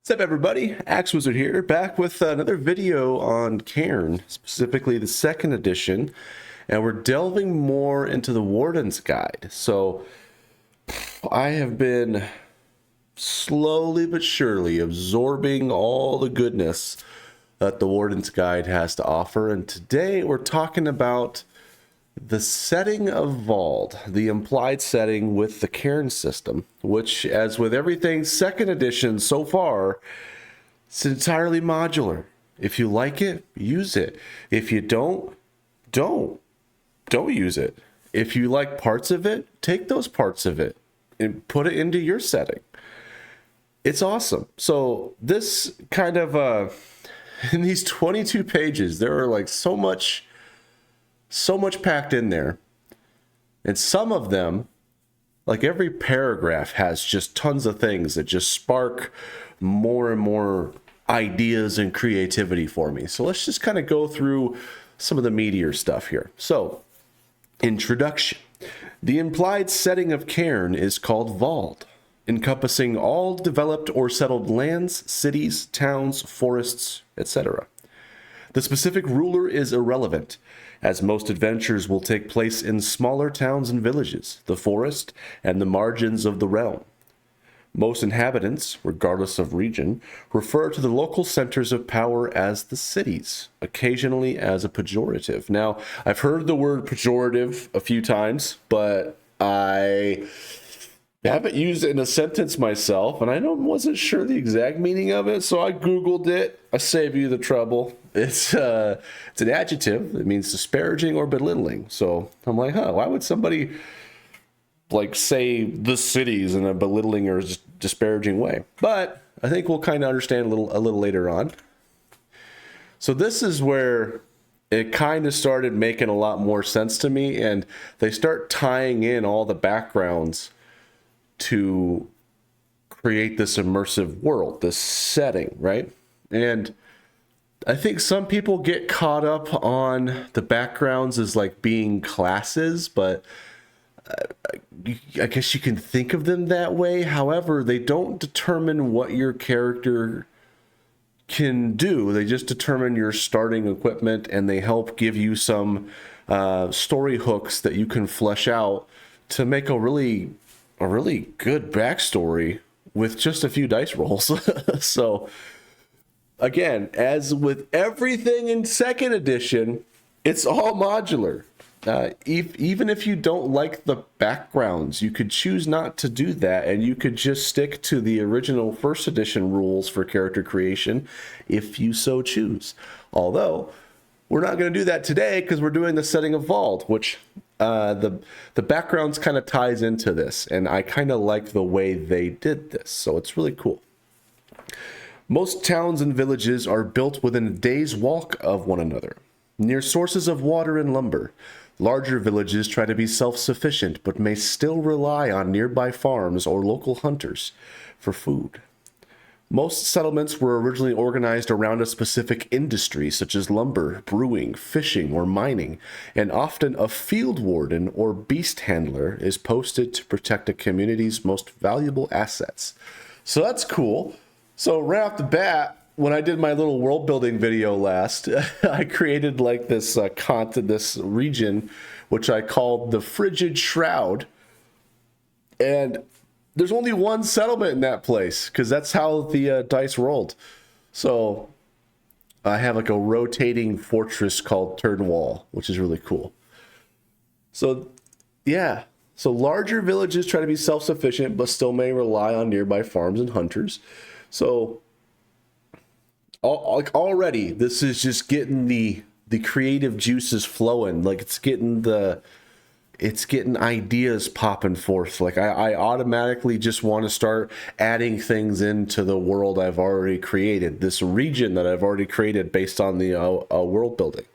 What's up, everybody? Axe Wizard here, back with another video on Cairn, specifically the second edition, and we're delving more into the Warden's Guide. So I have been slowly but surely absorbing all the goodness that the Warden's Guide has to offer, and today we're talking about the Setting of Vald, the implied setting with the Cairn system, which, as with everything second edition so far, it's entirely modular. If you like it, use it. If you don't use it. If you like parts of it, take those parts of it and put it into your setting. It's awesome. So this kind of, in these 22 pages, there are like so much packed in there, and some of them, like every paragraph, has just tons of things that just spark more and more ideas and creativity for me. So let's just kind of go through some of the meatier stuff here. So, introduction. The implied setting of Cairn is called Vald, encompassing all developed or settled lands, cities, towns, forests, etc. The specific ruler is irrelevant, as most adventures will take place in smaller towns and villages, the forest, and the margins of the realm. Most inhabitants, regardless of region, refer to the local centers of power as the cities, occasionally as a pejorative. Now, I've heard the word pejorative a few times, but I haven't used it in a sentence myself, and I wasn't sure the exact meaning of it, so I Googled it. I save you the trouble. It's an adjective that means disparaging or belittling. So I'm like, why would somebody like say the cities in a belittling or disparaging way? But I think we'll kind of understand a little later on. So this is where it kind of started making a lot more sense to me, and they start tying in all the backgrounds to create this immersive world, this setting, right? And I think some people get caught up on the backgrounds as like being classes, but I guess you can think of them that way. However, they don't determine what your character can do. They just determine your starting equipment, and they help give you some story hooks that you can flesh out to make a really good backstory with just a few dice rolls. So again, as with everything in second edition, it's all modular. Even if you don't like the backgrounds, you could choose not to do that, and you could just stick to the original first edition rules for character creation if you so choose. Although, we're not going to do that today because we're doing the Setting of Vald, which the backgrounds kind of ties into this, and I kind of like the way they did this, so it's really cool. Most towns and villages are built within a day's walk of one another, near sources of water and lumber. Larger villages try to be self-sufficient, but may still rely on nearby farms or local hunters for food. Most settlements were originally organized around a specific industry, such as lumber, brewing, fishing, or mining, and often a field warden or beast handler is posted to protect a community's most valuable assets. So that's cool. So right off the bat, when I did my little world building video last, I created like this this region, which I called the Frigid Shroud. And there's only one settlement in that place because that's how the dice rolled. So I have like a rotating fortress called Turnwall, which is really cool. So yeah, so larger villages try to be self-sufficient, but still may rely on nearby farms and hunters. So already this is just getting the creative juices flowing. Like it's getting ideas popping forth. Like I automatically just want to start adding things into the world I've already created, this region that I've already created based on the world building.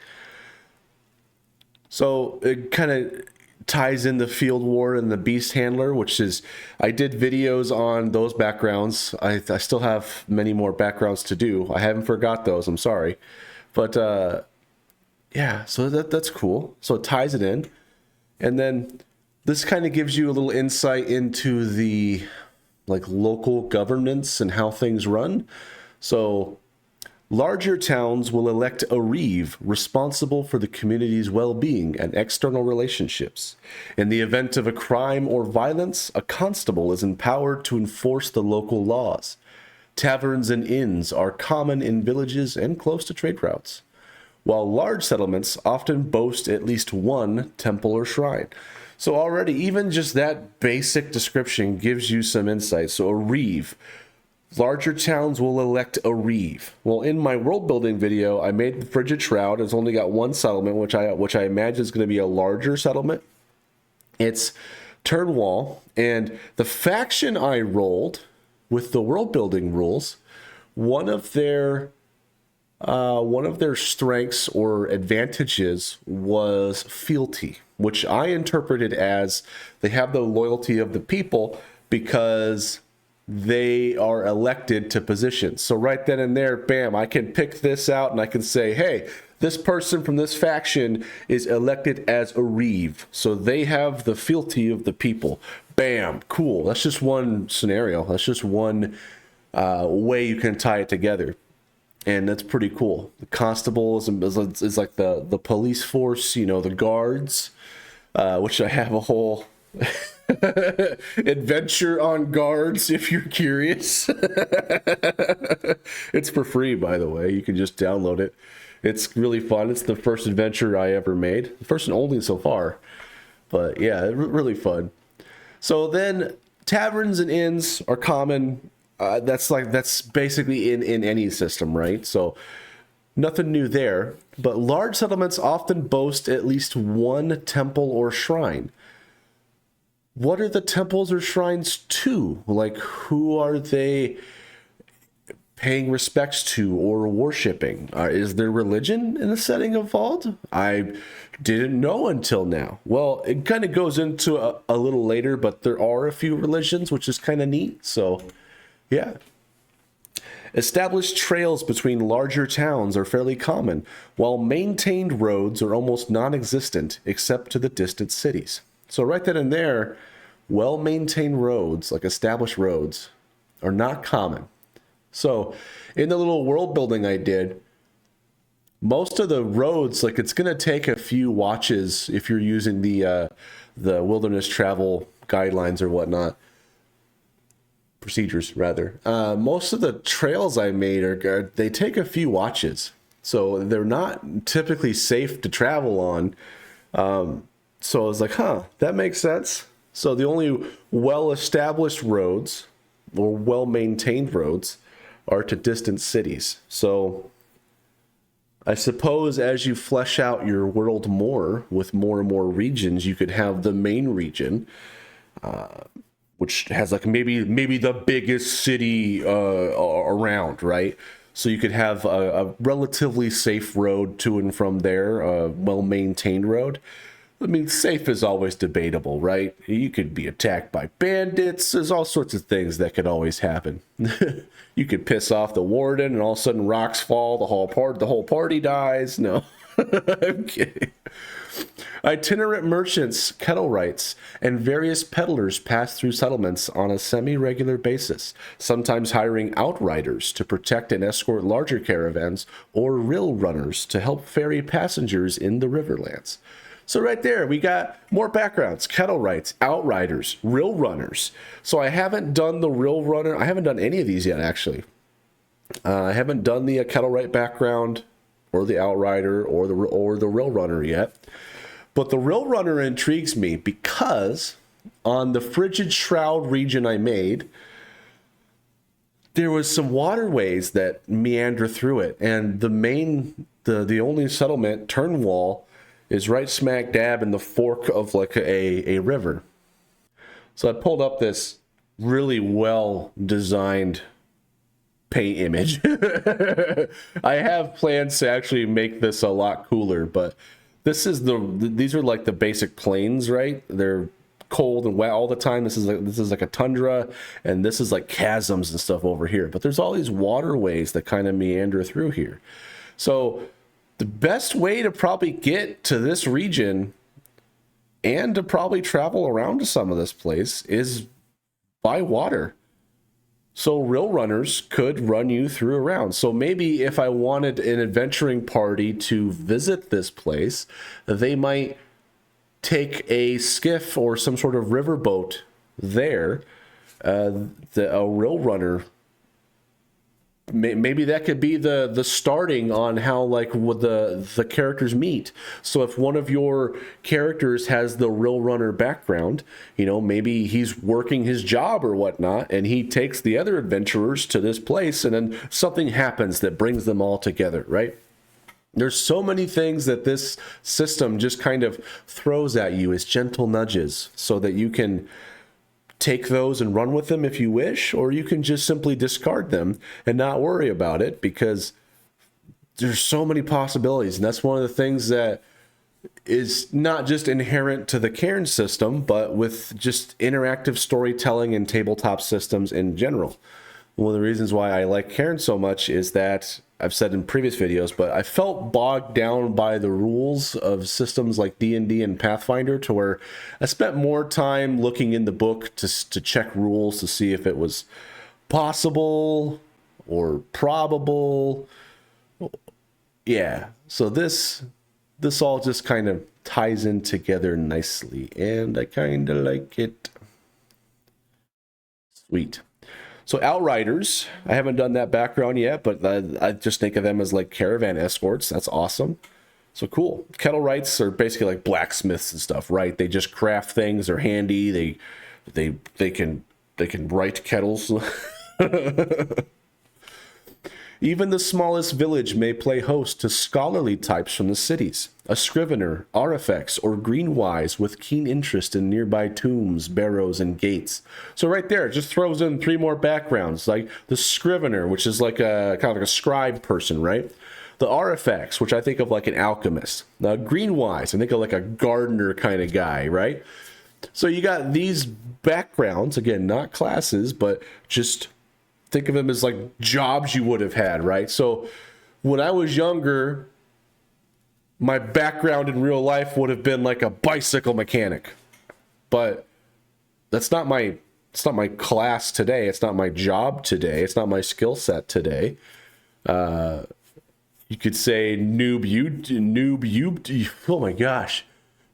So it kind of ties in the field ward and the beast handler, which is, I did videos on those backgrounds. I still have many more backgrounds to do. I haven't forgot those, I'm sorry. But yeah, so that's cool. So it ties it in. And then this kind of gives you a little insight into the like local governance and how things run. So larger towns will elect a reeve responsible for the community's well-being and external relationships. In the event of a crime or violence, a constable is empowered to enforce the local laws. Taverns and inns are common in villages and close to trade routes, while large settlements often boast at least one temple or shrine. So already, even just that basic description gives you some insight. So a reeve. Larger towns will elect a reeve. Well, in my world building video, I made the Frigid Shroud. It's only got one settlement, which I imagine is going to be a larger settlement. It's Turnwall, and the faction I rolled with the world building rules, one of their strengths or advantages was fealty, which I interpreted as they have the loyalty of the people because they are elected to positions. So right then and there, bam, I can pick this out and I can say, hey, this person from this faction is elected as a reeve. So they have the fealty of the people. Bam, cool. That's just one scenario. That's just one way you can tie it together. And that's pretty cool. The constables is like the police force, you know, the guards, which I have a whole adventure on guards if you're curious. It's for free, by the way. You can just download it. It's really fun. It's the first adventure I ever made. The first and only so far. But yeah, really fun. So then taverns and inns are common. That's basically in any system, right? So nothing new there. But large settlements often boast at least one temple or shrine. What are the temples or shrines to? Like, who are they paying respects to or worshiping? Is there religion in the Setting of Vald? I didn't know until now. Well, it kind of goes into a little later, but there are a few religions, which is kind of neat. So, yeah. Established trails between larger towns are fairly common, while maintained roads are almost non-existent except to the distant cities. So right then and there, well-maintained roads, like established roads, are not common. So in the little world building I did, most of the roads, like it's going to take a few watches if you're using the wilderness travel guidelines or whatnot, procedures rather. Most of the trails I made they take a few watches, so they're not typically safe to travel on. So I was like, that makes sense. So the only well-established roads or well-maintained roads are to distant cities. So I suppose as you flesh out your world more with more and more regions, you could have the main region, which has like maybe the biggest city around, right? So you could have a relatively safe road to and from there, a well-maintained road. I mean, safe is always debatable, right? You could be attacked by bandits. There's all sorts of things that could always happen. You could piss off the warden and all of a sudden rocks fall, the whole party dies. No, I'm kidding. Itinerant merchants, kettle wrights, and various peddlers pass through settlements on a semi-regular basis, sometimes hiring outriders to protect and escort larger caravans or rill runners to help ferry passengers in the riverlands. So right there, we got more backgrounds: kettle wrights, outriders, rill runners. So I haven't done the rill runner. I haven't done any of these yet, actually. I haven't done the kettle wright background or the outrider or the rill runner yet. But the rill runner intrigues me because on the Frigid Shroud region I made, there was some waterways that meander through it, and the only settlement, Turnwall, is right smack dab in the fork of like a river. So I pulled up this really well designed paint image. I have plans to actually make this a lot cooler, but these are like the basic plains, right? They're cold and wet all the time. This is like a tundra, and this is like chasms and stuff over here. But there's all these waterways that kind of meander through here. So the best way to probably get to this region and to probably travel around to some of this place is by water. So real runners could run you through around. So maybe if I wanted an adventuring party to visit this place, they might take a skiff or some sort of riverboat there. A real runner, maybe that could be the starting on how like would the characters meet. So if one of your characters has the real runner background, you know, maybe he's working his job or whatnot, and he takes the other adventurers to this place, and then something happens that brings them all together, right? There's so many things that this system just kind of throws at you as gentle nudges so that you can take those and run with them if you wish, or you can just simply discard them and not worry about it, because there's so many possibilities. And that's one of the things that is not just inherent to the Cairn system, but with just interactive storytelling and tabletop systems in general. One of the reasons why I like Cairn so much is that, I've said in previous videos, but I felt bogged down by the rules of systems like D&D and Pathfinder, to where I spent more time looking in the book to check rules to see if it was possible or probable. Yeah, so this all just kind of ties in together nicely, and I kind of like it. Sweet. So Outriders, I haven't done that background yet, but I just think of them as like caravan escorts. That's awesome. So cool. Kettlewrights are basically like blacksmiths and stuff, right? They just craft things. They're handy. They can write kettles. Even the smallest village may play host to scholarly types from the cities. A scrivener, artifacts, or greenwise with keen interest in nearby tombs, barrows, and gates. So right there, it just throws in 3 more backgrounds, like the scrivener, which is like a kind of like a scribe person, right? The artifacts, which I think of like an alchemist. Greenwise, I think of like a gardener kind of guy, right? So you got these backgrounds, again, not classes, but just think of them as like jobs you would have had, right? So when I was younger, my background in real life would have been like a bicycle mechanic. But that's not my class today. It's not my job today. It's not my skill set today. You could say noob oh my gosh.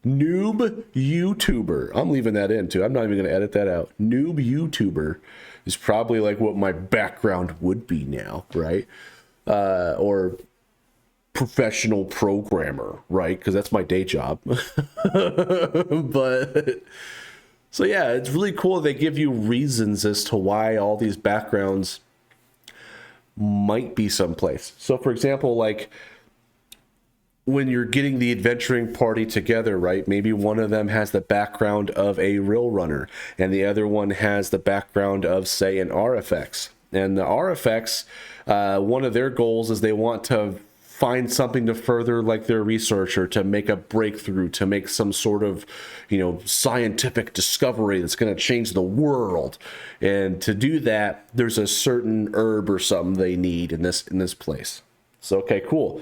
Noob YouTuber. I'm leaving that in too. I'm not even going to edit that out. Noob YouTuber is probably like what my background would be now, right? Or professional programmer, right? Because that's my day job. But so yeah, it's really cool. They give you reasons as to why all these backgrounds might be someplace. So for example, like when you're getting the adventuring party together, right? Maybe one of them has the background of a real runner, and the other one has the background of, say, an RFX. And the RFX, one of their goals is they want to find something to further like their research, or to make a breakthrough, to make some sort of, you know, scientific discovery that's going to change the world. And to do that, there's a certain herb or something they need in this place. So, okay, cool.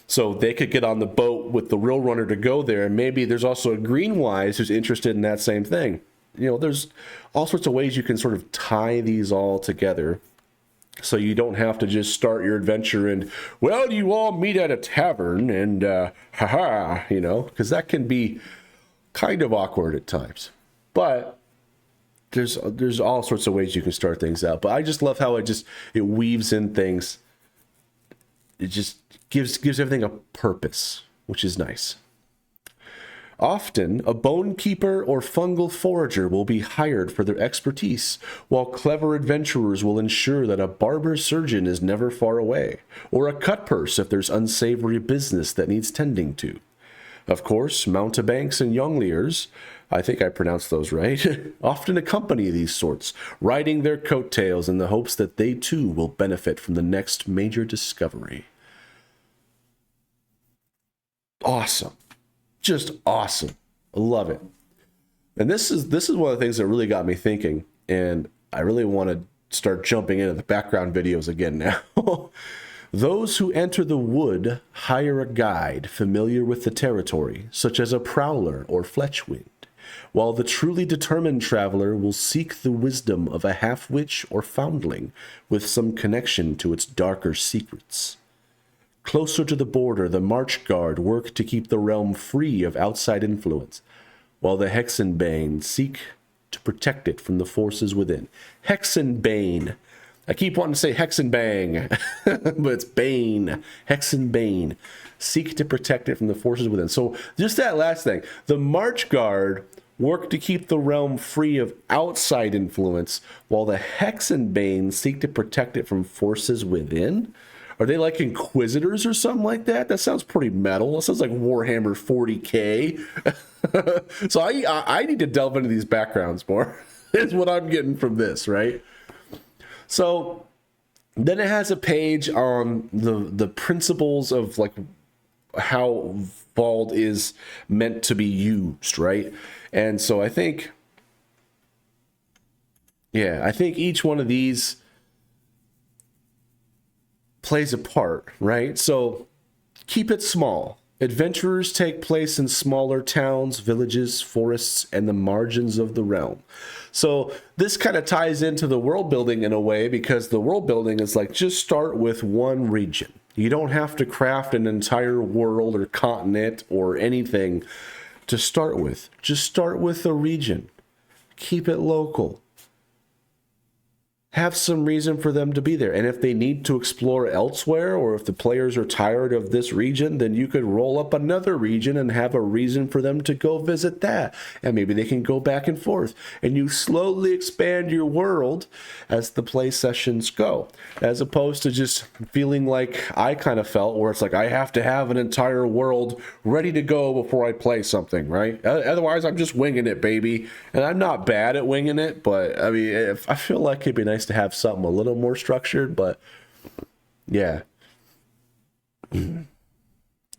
So they could get on the boat with the real runner to go there. And maybe there's also a greenwise who's interested in that same thing. You know, there's all sorts of ways you can sort of tie these all together, so you don't have to just start your adventure and, well, you all meet at a tavern and haha, you know, because that can be kind of awkward at times. But there's all sorts of ways you can start things out. But I just love how it weaves in things. It just gives everything a purpose, which is nice. Often, a bone keeper or fungal forager will be hired for their expertise, while clever adventurers will ensure that a barber surgeon is never far away, or a cut purse if there's unsavory business that needs tending to. Of course, mountebanks and youngliers, I think I pronounced those right, often accompany these sorts, riding their coattails in the hopes that they too will benefit from the next major discovery. Awesome. Just awesome. I love it. And this is one of the things that really got me thinking, and I really want to start jumping into the background videos again now. Those who enter the wood hire a guide familiar with the territory, such as a prowler or fletchwind. while the truly determined traveler will seek the wisdom of a half-witch or foundling with some connection to its darker secrets. Closer to the border, the March Guard work to keep the realm free of outside influence, while the Hexenbane seek to protect it from the forces within. Hexenbane. I keep wanting to say Hexenbang, but it's Bane. Hexenbane. Seek to protect it from the forces within. So just that last thing. The March Guard work to keep the realm free of outside influence, while the Hexenbane seek to protect it from forces within. Are they like Inquisitors or something like that? That sounds pretty metal. That sounds like Warhammer 40K. So I need to delve into these backgrounds more. Is what I'm getting from this, right? So then it has a page on the principles of like how Vald is meant to be used, right? And so I think each one of these plays a part, right? So keep it small. Adventurers take place in smaller towns, villages, forests, and the margins of the realm. So this kind of ties into the world building in a way, because the world building is like, just start with one region. You don't have to craft an entire world or continent or anything to start with. Just start with a region. Keep it local. Have some reason for them to be there. And if they need to explore elsewhere, or if the players are tired of this region, then you could roll up another region and have a reason for them to go visit that. And maybe they can go back and forth. And you slowly expand your world as the play sessions go, as opposed to just feeling like I kind of felt, where it's like, I have to have an entire world ready to go before I play something, right? Otherwise, I'm just winging it, baby. And I'm not bad at winging it, but I mean, I feel like it'd be nice to have something a little more structured, but yeah.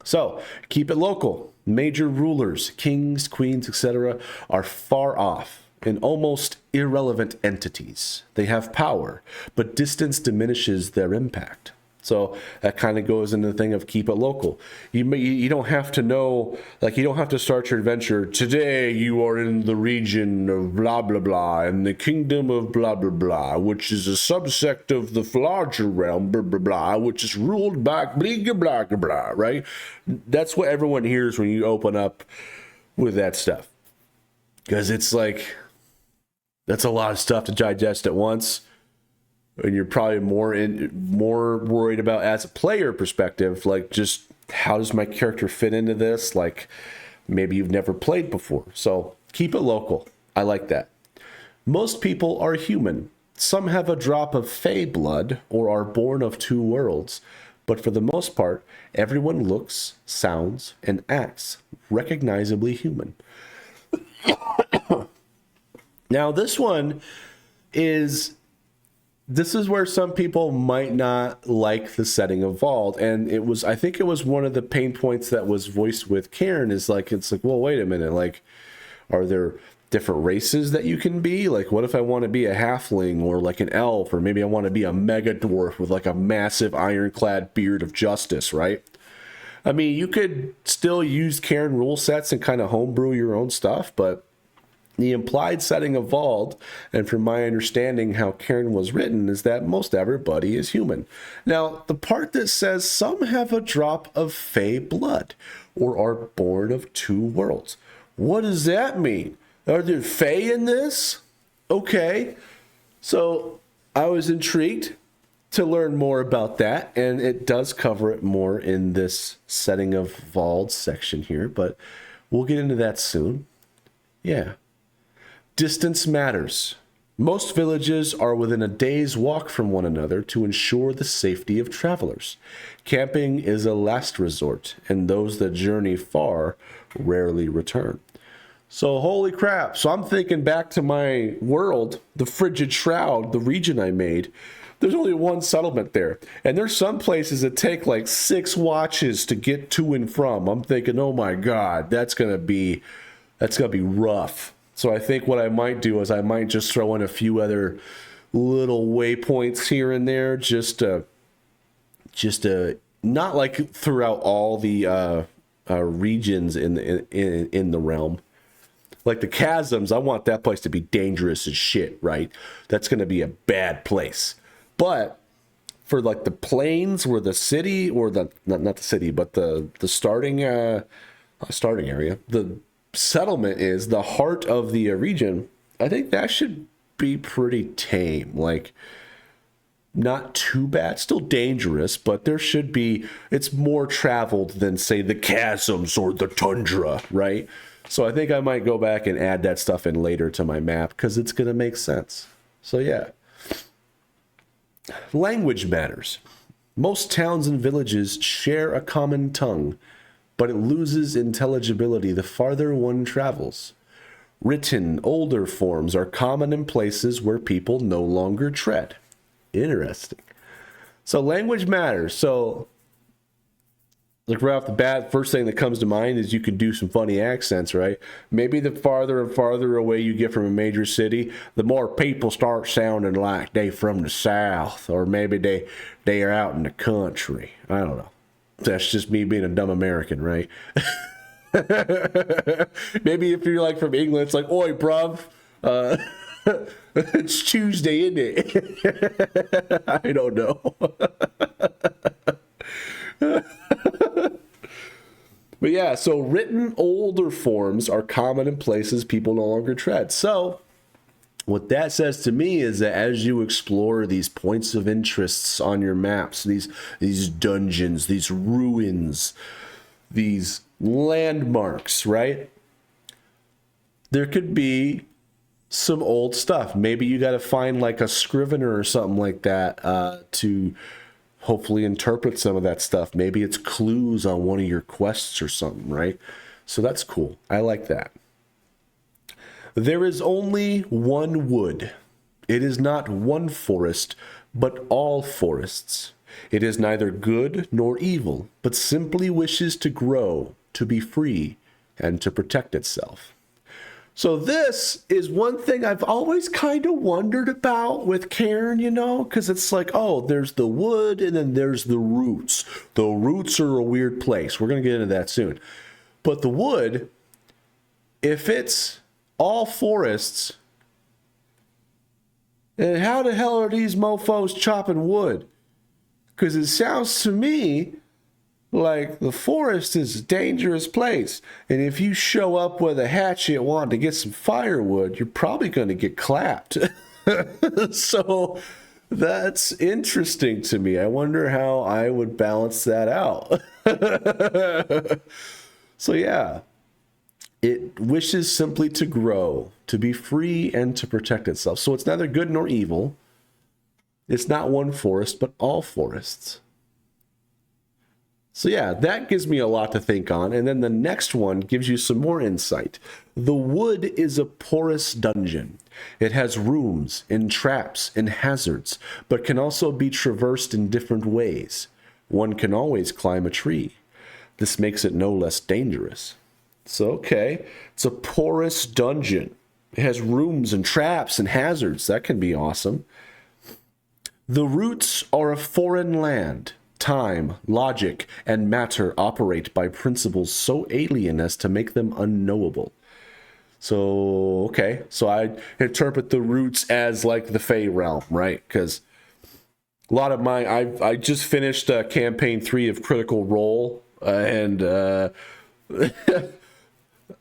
So keep it local. Major rulers, kings, queens, etc., are far off and almost irrelevant entities. They have power, but distance diminishes their impact. So that kind of goes into the thing of keep it local. You don't have to know, like, you don't have to start your adventure, today you are in the region of blah, blah, blah, and the kingdom of blah, blah, blah, which is a subsect of the larger realm, blah, blah, blah, which is ruled by blah, blah, blah, blah, right? That's what everyone hears when you open up with that stuff. Because it's like, that's a lot of stuff to digest at once. And you're probably more worried about, as a player perspective, like, just how does my character fit into this? Like, maybe you've never played before. So keep it local. I like that. Most people are human. Some have a drop of fey blood or are born of two worlds. But for the most part, everyone looks, sounds, and acts recognizably human. Now, this is where some people might not like the setting of Vald, and I think it was one of the pain points that was voiced with Cairn, is like, it's like, well, wait a minute, like, are there different races that you can be? Like, what if I want to be a halfling, or like an elf, or maybe I want to be a mega dwarf with like a massive ironclad beard of justice, right? I mean, you could still use Cairn rule sets and kind of homebrew your own stuff, but the implied setting of Vald, and from my understanding how Cairn was written, is that most everybody is human. Now, the part that says some have a drop of fey blood or are born of two worlds. What does that mean? Are there fey in this? Okay. So I was intrigued to learn more about that, and it does cover it more in this setting of Vald section here, but we'll get into that soon. Yeah. Distance matters. Most villages are within a day's walk from one another to ensure the safety of travelers. Camping is a last resort, and those that journey far rarely return. So, holy crap. So I'm thinking back to my world, the Frigid Shroud, the region I made. There's only one settlement there. And there's some places that take like 6 watches to get to and from. I'm thinking, oh my God, that's gonna be rough. So I think what I might do is I might just throw in a few other little waypoints here and there, just not like throughout all the regions in the realm, Like the chasms, I want that place to be dangerous as shit, right? That's going to be a bad place. But for like the plains where the city, or the not the city, but the starting area, the settlement is the heart of the region, I think that should be pretty tame. Like, not too bad, still dangerous, but there should be, it's more traveled than, say, the chasms or the tundra, right? So I think I might go back and add that stuff in later to my map because it's going to make sense. So yeah. Language matters. Most towns and villages share a common tongue, but it loses intelligibility the farther one travels. Written, older forms are common in places where people no longer tread. Interesting. So language matters. So, like right off the bat, first thing that comes to mind is you can do some funny accents, right? Maybe the farther and farther away you get from a major city, the more people start sounding like they from the South, or maybe they are out in the country. I don't know. That's just me being a dumb American, right? Maybe if you're like from England, it's like, oi, bruv. It's Tuesday, isn't it? I don't know. But yeah, so written older forms are common in places people no longer tread. So what that says to me is that as you explore these points of interests on your maps, these dungeons, these ruins, these landmarks, right? There could be some old stuff. Maybe you got to find like a scrivener or something like that to hopefully interpret some of that stuff. Maybe it's clues on one of your quests or something, right? So that's cool. I like that. There is only one wood. It is not one forest, but all forests. It is neither good nor evil, but simply wishes to grow, to be free, and to protect itself. So this is one thing I've always kind of wondered about with Cairn, you know, because it's like, oh, there's the wood and then there's the roots. The roots are a weird place. We're going to get into that soon. But the wood, if it's all forests, then how the hell are these mofos chopping wood? Because it sounds to me like the forest is a dangerous place. And if you show up with a hatchet wanting to get some firewood, you're probably going to get clapped. So that's interesting to me. I wonder how I would balance that out. So yeah, it wishes simply to grow, to be free, and to protect itself. So it's neither good nor evil. It's not one forest, but all forests. So yeah, that gives me a lot to think on. And then the next one gives you some more insight. The wood is a porous dungeon. It has rooms and traps and hazards, but can also be traversed in different ways. One can always climb a tree. This makes it no less dangerous. So, okay, it's a porous dungeon. It has rooms and traps and hazards. That can be awesome. The roots are a foreign land. Time, logic, and matter operate by principles so alien as to make them unknowable. So, okay, so I interpret the roots as like the Fey realm, right? Because a lot of I just finished campaign 3 of Critical Role, and I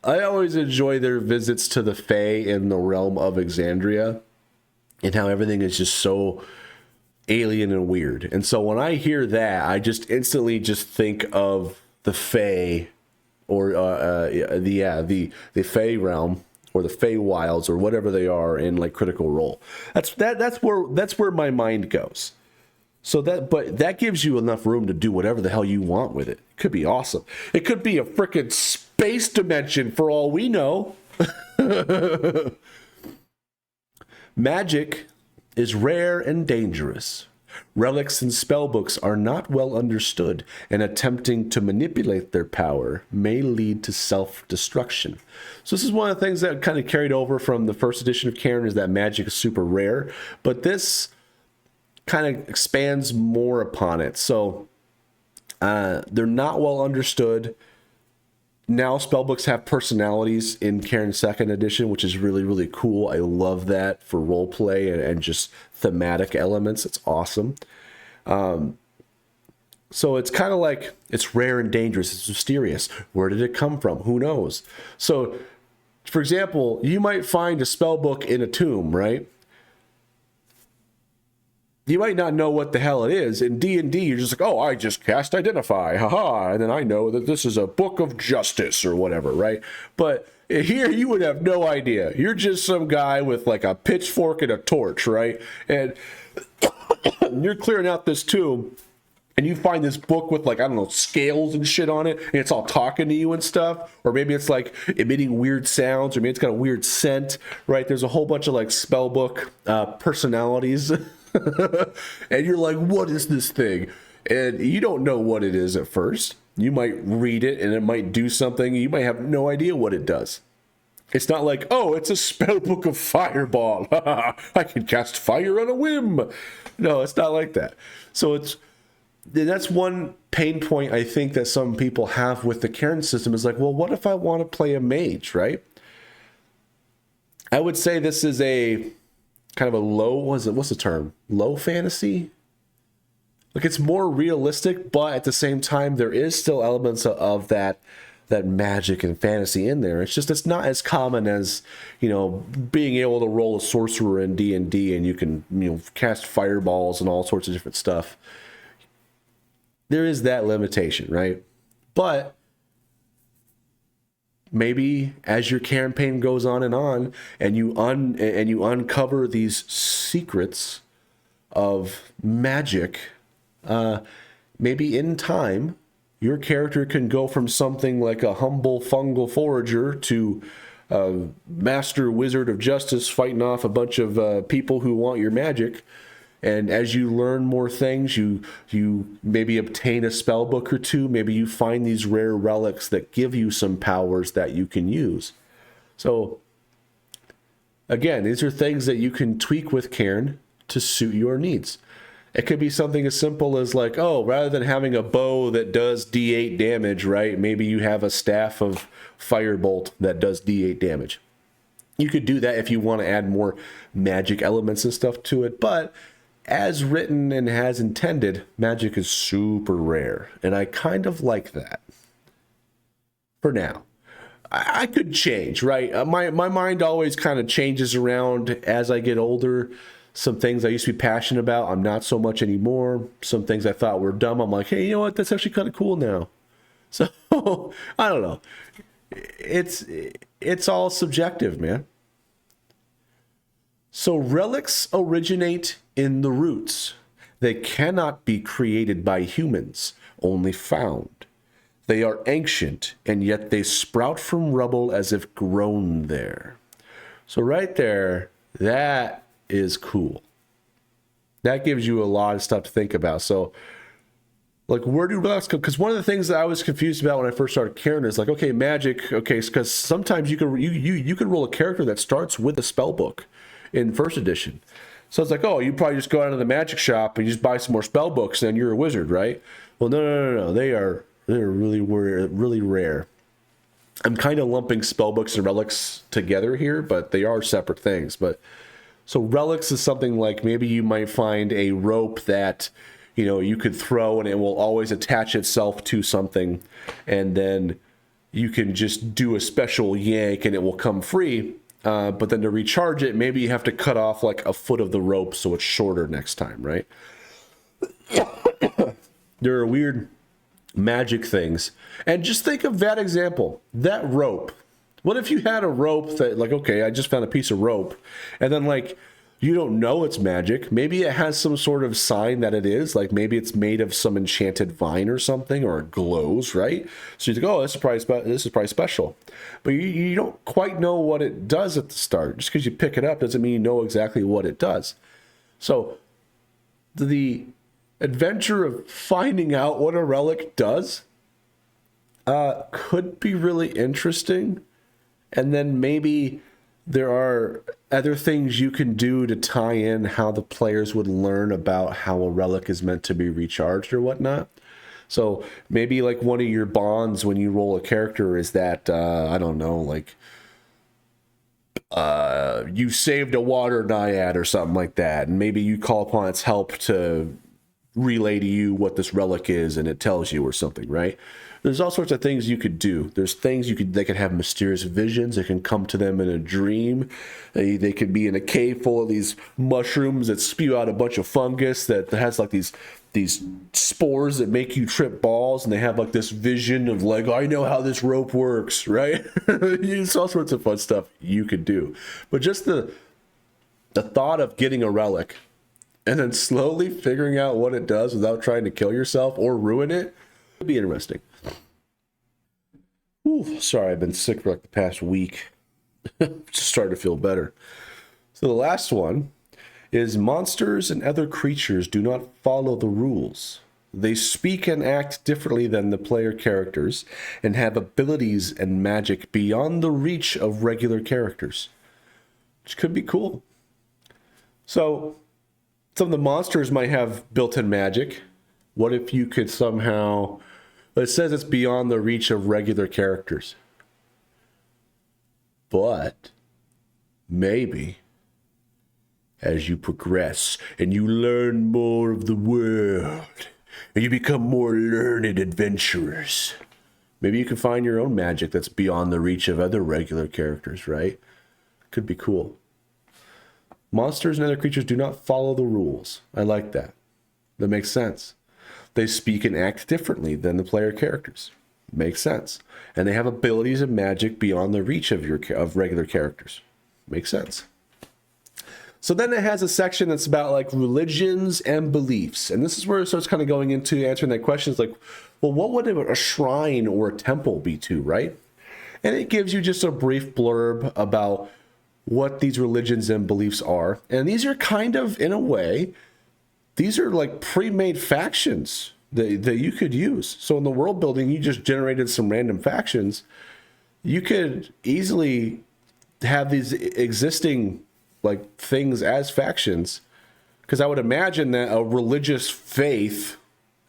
always enjoy their visits to the Fey in the realm of Exandria, and how everything is just so alien and weird. And so when I hear that, I just instantly just think of the Fey, or the Fey realm, or the Fey Wilds, or whatever they are in like Critical Role. That's where my mind goes. So but that gives you enough room to do whatever the hell you want with it. It could be awesome. It could be a freaking space dimension for all we know. Magic is rare and dangerous. Relics and spellbooks are not well understood, and attempting to manipulate their power may lead to self-destruction. So this is one of the things that kind of carried over from the first edition of Cairn, is that magic is super rare, but this kind of expands more upon it. So they're not well understood. now spellbooks have personalities in Cairn second edition, which is really, really cool. I love that for role play and just thematic elements. It's awesome. So it's kind of like, it's rare and dangerous. It's mysterious. Where did it come from? Who knows? So, for example, you might find a spellbook in a tomb, right? You might not know what the hell it is. In D&D, you're just like, oh, I just cast Identify, haha, and then I know that this is a book of justice or whatever, right? But here, you would have no idea. You're just some guy with like a pitchfork and a torch, right? And you're clearing out this tomb, and you find this book with like, I don't know, scales and shit on it, and it's all talking to you and stuff, or maybe it's like emitting weird sounds, or maybe it's got a weird scent, right? There's a whole bunch of like spellbook personalities. And you're like, what is this thing? And you don't know what it is at first. You might read it and it might do something. You might have no idea what it does. It's not like, oh, it's a spellbook of fireball. I can cast fire on a whim. No, it's not like that. So that's one pain point I think that some people have with the Cairn system is like, well, what if I want to play a mage, right? I would say this is a kind of a low, what's the term? Low fantasy? Like, it's more realistic, but at the same time, there is still elements of that magic and fantasy in there. It's just, it's not as common as, you know, being able to roll a sorcerer in D&D and you can, you know, cast fireballs and all sorts of different stuff. There is that limitation, right? But maybe as your campaign goes on and you uncover these secrets of magic, maybe in time your character can go from something like a humble fungal forager to a master wizard of justice fighting off a bunch of people who want your magic. And as you learn more things, you maybe obtain a spell book or two. Maybe you find these rare relics that give you some powers that you can use. So, again, these are things that you can tweak with Cairn to suit your needs. It could be something as simple as like, oh, rather than having a bow that does D8 damage, right? Maybe you have a staff of firebolt that does D8 damage. You could do that if you want to add more magic elements and stuff to it, but as written and as intended, magic is super rare, and I kind of like that. For now. I could change, right? My mind always kind of changes around as I get older. Some things I used to be passionate about, I'm not so much anymore. Some things I thought were dumb, I'm like, hey, you know what? That's actually kind of cool now. So, I don't know. It's all subjective, man. So relics originate in the roots. They cannot be created by humans, only found. They are ancient, and yet they sprout from rubble as if grown there. So right there, that is cool. That gives you a lot of stuff to think about. So, like, where do relics come? Because one of the things that I was confused about when I first started Cairn is like, okay, magic, okay, because sometimes you can roll a character that starts with a spell book in first edition. So it's like, oh, you probably just go out to the magic shop and you just buy some more spell books and you're a wizard, right? Well, no. They're really rare. I'm kind of lumping spell books and relics together here, but they are separate things. But so relics is something like maybe you might find a rope that, you know, you could throw and it will always attach itself to something, and then you can just do a special yank and it will come free. But then to recharge it, maybe you have to cut off like a foot of the rope so it's shorter next time, right? There are weird magic things. And just think of that example, that rope. What if you had a rope that, like, okay, I just found a piece of rope, and then, like, you don't know it's magic. Maybe it has some sort of sign that it is. Like, maybe it's made of some enchanted vine or something, or it glows, right? So you think, oh, this is probably special. But you don't quite know what it does at the start. Just because you pick it up doesn't mean you know exactly what it does. So the adventure of finding out what a relic does could be really interesting. And then maybe there are other things you can do to tie in how the players would learn about how a relic is meant to be recharged or whatnot. So maybe like one of your bonds when you roll a character is that, I don't know, like you saved a water naiad or something like that. And maybe you call upon its help to relay to you what this relic is, and it tells you or something, right? There's all sorts of things you could do. There's things they could have mysterious visions. It can come to them in a dream. They could be in a cave full of these mushrooms that spew out a bunch of fungus that has like these spores that make you trip balls, and they have like this vision of like, I know how this rope works, right? It's all sorts of fun stuff you could do. But just the thought of getting a relic and then slowly figuring out what it does without trying to kill yourself or ruin it would be interesting. Ooh, sorry, I've been sick for like the past week. Just starting to feel better. So the last one is monsters and other creatures do not follow the rules. They speak and act differently than the player characters and have abilities and magic beyond the reach of regular characters, which could be cool. So some of the monsters might have built-in magic. What if you could somehow... It says it's beyond the reach of regular characters. But maybe as you progress and you learn more of the world and you become more learned adventurers, maybe you can find your own magic that's beyond the reach of other regular characters, right? Could be cool. Monsters and other creatures do not follow the rules. I like that. That makes sense. They speak and act differently than the player characters. Makes sense. And they have abilities and magic beyond the reach of regular characters. Makes sense. So then it has a section that's about like religions and beliefs. And this is where it starts kind of going into answering that question. It's like, well, what would a shrine or a temple be to, right? And it gives you just a brief blurb about what these religions and beliefs are. And these are kind of, in a way, these are like pre-made factions that you could use. So in the world building, you just generated some random factions. You could easily have these existing like things as factions, because I would imagine that a religious faith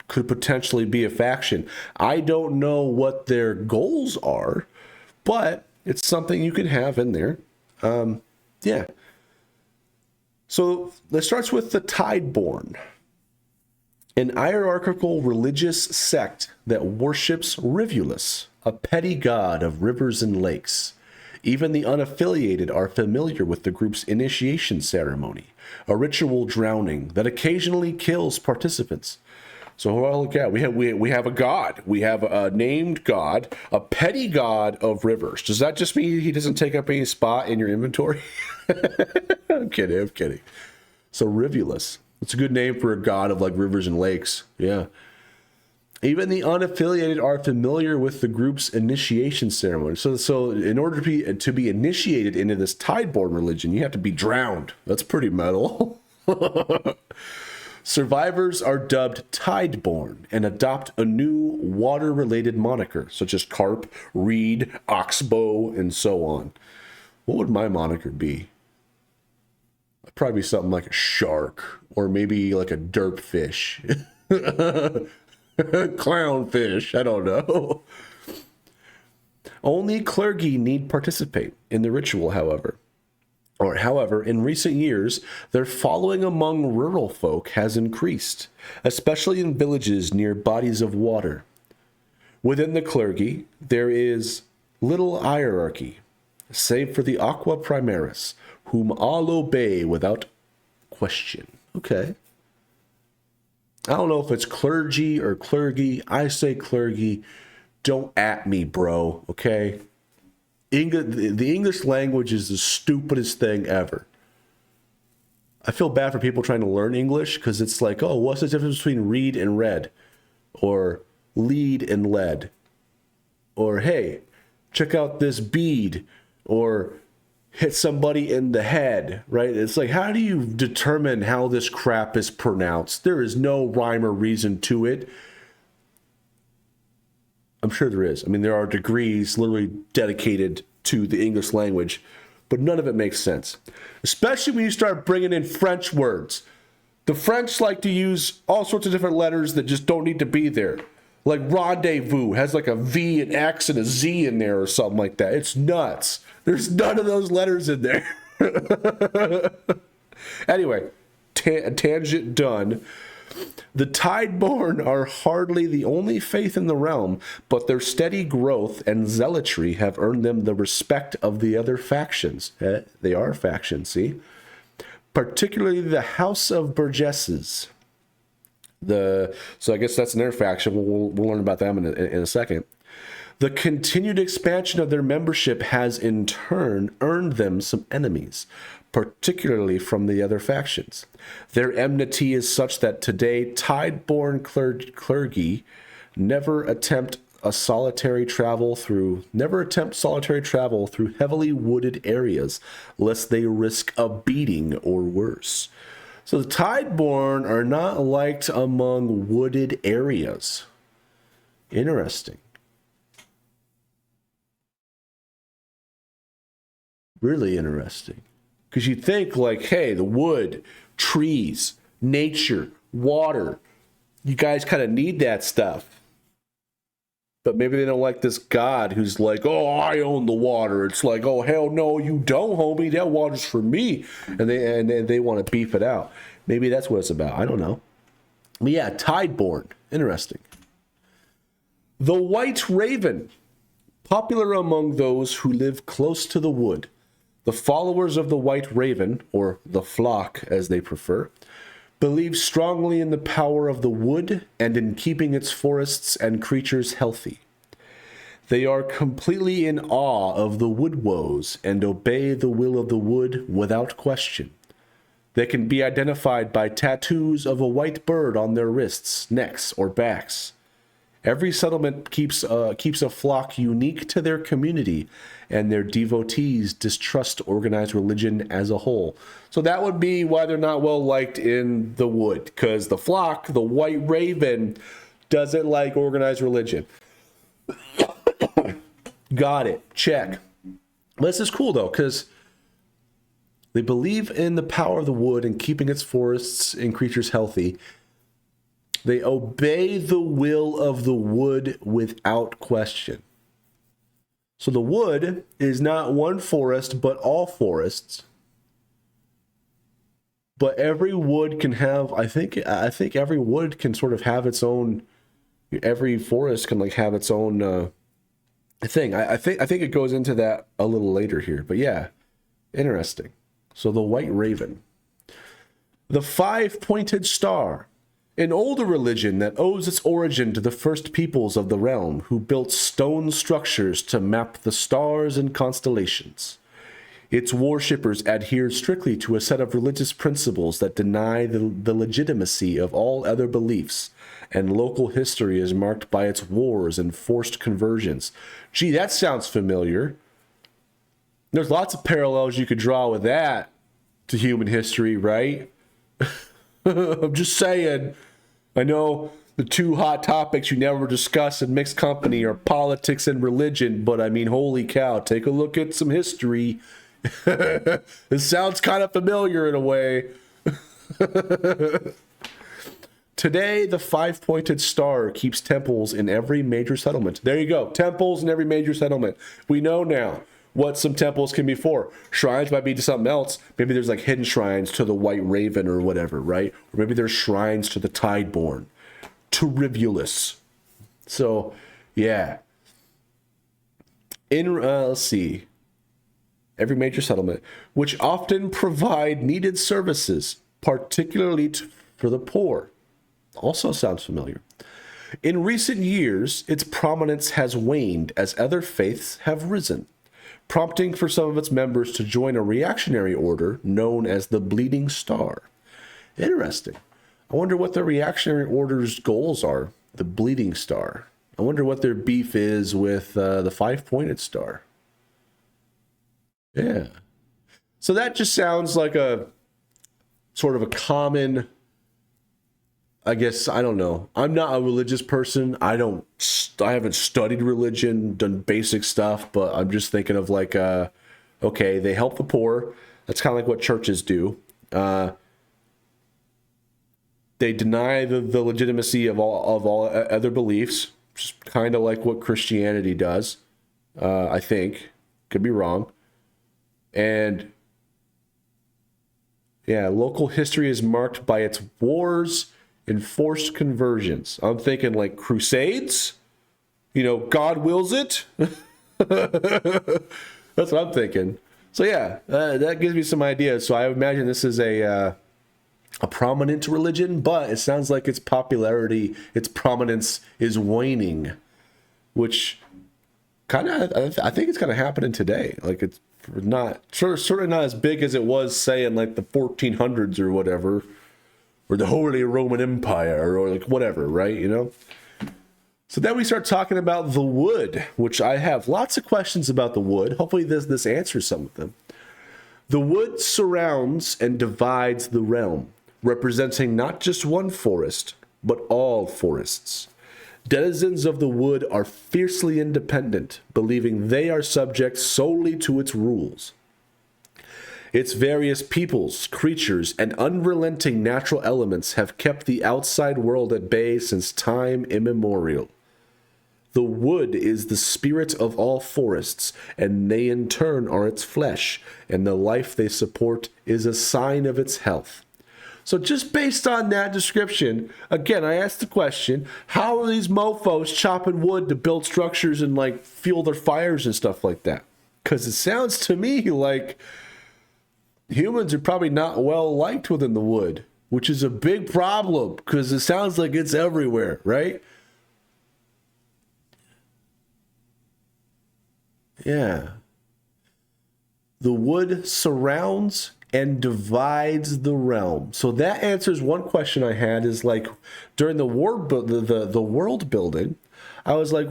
could potentially be a faction. I don't know what their goals are, but it's something you could have in there. Yeah. So this starts with the Tideborn, an hierarchical religious sect that worships Rivulus, a petty god of rivers and lakes. Even the unaffiliated are familiar with the group's initiation ceremony, a ritual drowning that occasionally kills participants. So well, look at we have a god. We have a named god, a petty god of rivers. Does that just mean he doesn't take up any spot in your inventory? I'm kidding. So Rivulus. It's a good name for a god of like rivers and lakes. Yeah. Even the unaffiliated are familiar with the group's initiation ceremony. So in order to be initiated into this Tideborn religion, you have to be drowned. That's pretty metal. Survivors are dubbed Tideborn and adopt a new water-related moniker, such as carp, reed, oxbow, and so on. What would my moniker be? It'd probably be something like a shark, or maybe like a derp fish. Clownfish, I don't know. Only clergy need participate in the ritual, however. However, in recent years, their following among rural folk has increased, especially in villages near bodies of water. Within the clergy, there is little hierarchy, save for the Aqua Primaris, whom all obey without question. Okay. I don't know if it's clergy or clergy. I say clergy. Don't at me, bro, okay? The English language is the stupidest thing ever. I feel bad for people trying to learn English because it's like, oh, what's the difference between read and read? Or lead and led? Or, hey, check out this bead. Or hit somebody in the head, right? It's like, how do you determine how this crap is pronounced? There is no rhyme or reason to it. I'm sure there is. I mean, there are degrees literally dedicated to the English language, but none of it makes sense. Especially when you start bringing in French words. The French like to use all sorts of different letters that just don't need to be there. Like rendezvous has like a V, an X, and a Z in there or something like that. It's nuts. There's none of those letters in there. Anyway, tangent done. The Tideborn are hardly the only faith in the realm, but their steady growth and zealotry have earned them the respect of the other factions. They are factions, see? Particularly the House of Burgesses. So I guess that's another faction. We'll learn about them in a second. The continued expansion of their membership has in turn earned them some enemies, particularly from the other factions. Their enmity is such that today Tideborn clergy never attempt solitary travel through heavily wooded areas, lest they risk a beating or worse. So the Tideborn are not liked among wooded areas. Interesting. Really interesting. Because you'd think like, hey, the wood, trees, nature, water, you guys kind of need that stuff. But maybe they don't like this god who's like, oh, I own the water. It's like, oh, hell no, you don't, homie. That water's for me. And they want to beef it out. Maybe that's what it's about. I don't know. But yeah, Tideborn. Interesting. The White Raven. Popular among those who live close to the wood. The followers of the White Raven, or the flock as they prefer, believe strongly in the power of the wood and in keeping its forests and creatures healthy. They are completely in awe of the wood woes and obey the will of the wood without question. They can be identified by tattoos of a white bird on their wrists, necks, or backs. Every settlement keeps a flock unique to their community, and their devotees distrust organized religion as a whole. So that would be why they're not well liked in the wood, because the flock, the White Raven, doesn't like organized religion. Got it. Check. But this is cool, though, because they believe in the power of the wood and keeping its forests and creatures healthy. They obey the will of the wood without question. So the wood is not one forest, but all forests. But every wood can have, I think every wood can sort of have its own, every forest can like have its own thing. I think it goes into that a little later here. But yeah, interesting. So the White Raven. The Five-Pointed Star. An older religion that owes its origin to the first peoples of the realm who built stone structures to map the stars and constellations. Its worshippers adhere strictly to a set of religious principles that deny the legitimacy of all other beliefs, and local history is marked by its wars and forced conversions. Gee, that sounds familiar. There's lots of parallels you could draw with that to human history, right? I'm just saying. I know the two hot topics you never discuss in mixed company are politics and religion, but I mean, holy cow, take a look at some history. This sounds kind of familiar in a way. Today, the Five-Pointed Star keeps temples in every major settlement. There you go. Temples in every major settlement. We know now what some temples can be for. Shrines might be to something else. Maybe there's like hidden shrines to the White Raven or whatever, right? Or maybe there's shrines to the Tideborn, to Rivulus. So, yeah. Let's see. Every major settlement, which often provide needed services, particularly for the poor. Also sounds familiar. In recent years, its prominence has waned as other faiths have risen, prompting for some of its members to join a reactionary order known as the Bleeding Star. Interesting. I wonder what the reactionary order's goals are. The Bleeding Star. I wonder what their beef is with the Five-Pointed Star. Yeah. So that just sounds like a sort of a common, I guess, I don't know. I'm not a religious person. I haven't studied religion, done basic stuff, but I'm just thinking of like, okay, they help the poor. That's kind of like what churches do. They deny the legitimacy of all other beliefs, just kind of like what Christianity does. I think, could be wrong. And yeah, local history is marked by its wars and forced conversions. I'm thinking like crusades. You know, God wills it. That's what I'm thinking. So yeah, that gives me some ideas. So I imagine this is a prominent religion, but it sounds like its popularity, its prominence is waning, which kind of, I think it's kind of happening today. Like it's not, certainly not as big as it was, say, in like the 1400s or whatever, or the Holy Roman Empire or like whatever, right? You know? So then we start talking about the wood, which I have lots of questions about the wood. Hopefully this answers some of them. The wood surrounds and divides the realm, representing not just one forest, but all forests. Denizens of the wood are fiercely independent, believing they are subject solely to its rules. Its various peoples, creatures, and unrelenting natural elements have kept the outside world at bay since time immemorial. The wood is the spirit of all forests, and they in turn are its flesh, and the life they support is a sign of its health. So just based on that description, again, I asked the question, how are these mofos chopping wood to build structures and like fuel their fires and stuff like that? Because it sounds to me like humans are probably not well liked within the wood, which is a big problem because it sounds like it's everywhere, right? Yeah. The wood surrounds and divides the realm. So that answers one question I had is like during the world building, I was like,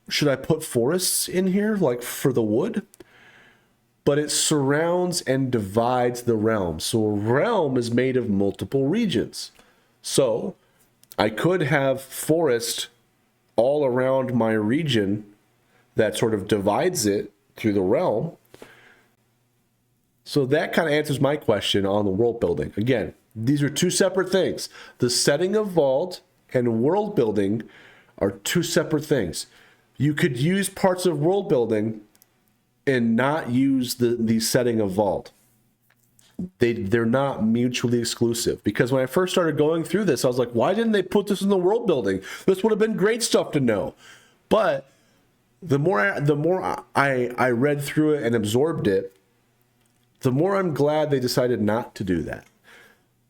should I put forests in here like for the wood? But it surrounds and divides the realm. So a realm is made of multiple regions. So I could have forest all around my region that sort of divides it through the realm. So that kind of answers my question on the world building. Again, these are two separate things. The setting of Vald and world building are two separate things. You could use parts of world building and not use the setting of Vald. They're not mutually exclusive. Because when I first started going through this, I was like, why didn't they put this in the world building? This would have been great stuff to know. But the more I read through it and absorbed it, the more I'm glad they decided not to do that.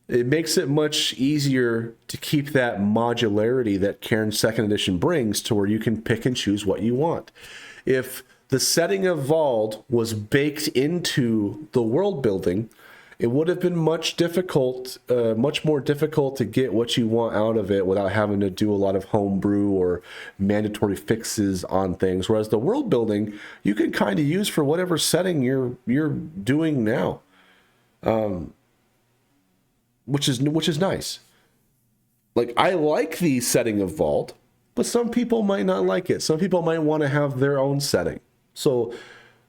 It makes it much easier to keep that modularity that Cairn 2nd edition brings to where you can pick and choose what you want. If the setting of Vald was baked into the world building, it would have been much more difficult to get what you want out of it without having to do a lot of homebrew or mandatory fixes on things. Whereas the world building, you can kind of use for whatever setting you're doing now, which is nice. Like I like the setting of Vald, but some people might not like it. Some people might want to have their own setting. So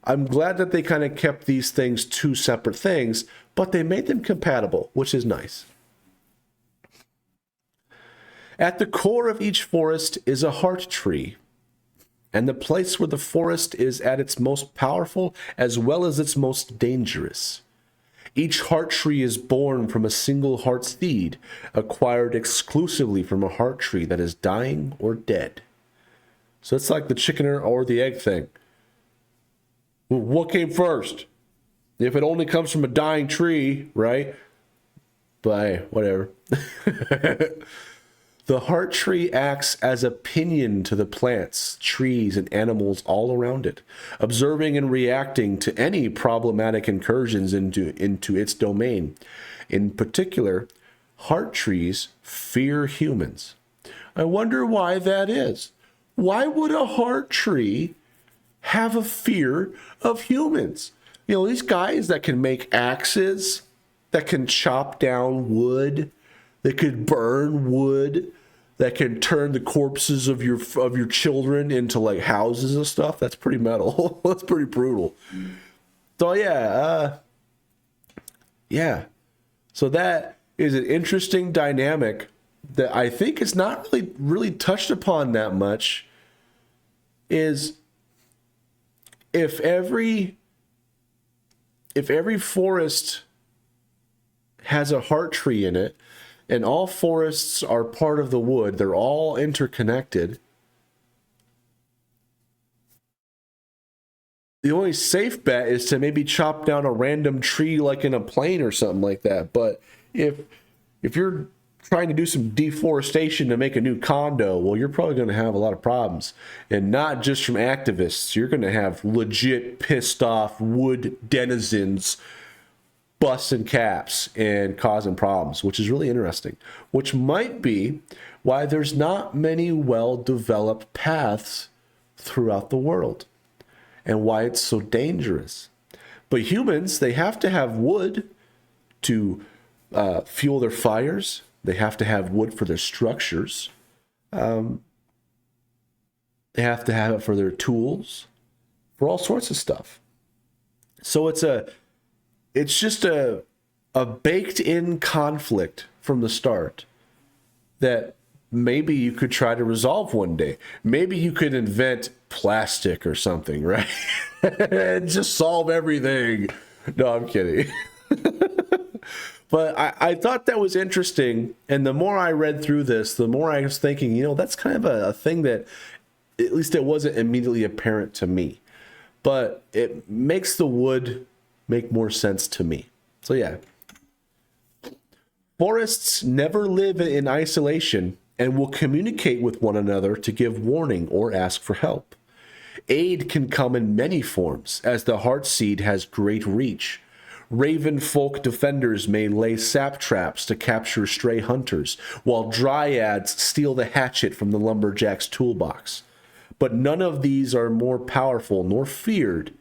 I'm glad that they kind of kept these things two separate things, but they made them compatible, which is nice. At the core of each forest is a heart tree, and the place where the forest is at its most powerful as well as its most dangerous. Each heart tree is born from a single heart seed, acquired exclusively from a heart tree that is dying or dead. So it's like the chicken or the egg thing. What came first? If it only comes from a dying tree, right? But hey, whatever. The heart tree acts as a pinion to the plants, trees, and animals all around it, observing and reacting to any problematic incursions into its domain. In particular, heart trees fear humans. I wonder why that is. Why would a heart tree have a fear of humans? You know, these guys that can make axes, that can chop down wood, that could burn wood, that can turn the corpses of your children into like houses and stuff. That's pretty metal. That's pretty brutal. So yeah. So that is an interesting dynamic that I think is not really touched upon that much. Is if every forest has a heart tree in it, and all forests are part of the wood, they're all interconnected. The only safe bet is to maybe chop down a random tree like in a plane or something like that. But if you're trying to do some deforestation to make a new condo, well, you're probably going to have a lot of problems. And not just from activists. You're going to have legit pissed off wood denizens busting caps and causing problems, which is really interesting. Which might be why there's not many well-developed paths throughout the world, and why it's so dangerous. But humans, they have to have wood to fuel their fires. They have to have wood for their structures. They have to have it for their tools, for all sorts of stuff. So it's just a baked-in conflict from the start that maybe you could try to resolve one day. Maybe you could invent plastic or something, right? And just solve everything. No, I'm kidding. But I thought that was interesting. And the more I read through this, the more I was thinking, that's kind of a thing that, at least it wasn't immediately apparent to me. But it makes the wood make more sense to me. So yeah. Forests never live in isolation and will communicate with one another to give warning or ask for help. Aid can come in many forms, as the heartseed has great reach. Raven folk defenders may lay sap traps to capture stray hunters, while dryads steal the hatchet from the lumberjack's toolbox. But none of these are more powerful nor feared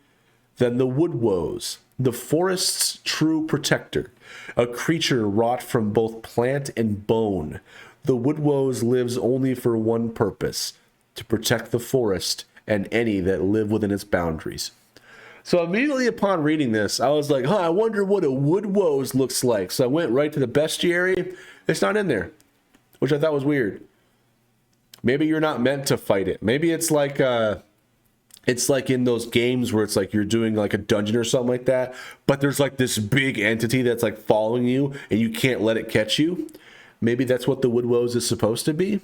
than the woodwoes, the forest's true protector, a creature wrought from both plant and bone. The woodwoes lives only for one purpose, to protect the forest and any that live within its boundaries. So immediately upon reading this, I was like, I wonder what a woodwoes looks like. So I went right to the bestiary. It's not in there, which I thought was weird. Maybe you're not meant to fight it. Maybe it's like in those games where it's like you're doing like a dungeon or something like that, but there's like this big entity that's like following you and you can't let it catch you. Maybe that's what the woodwoes is supposed to be.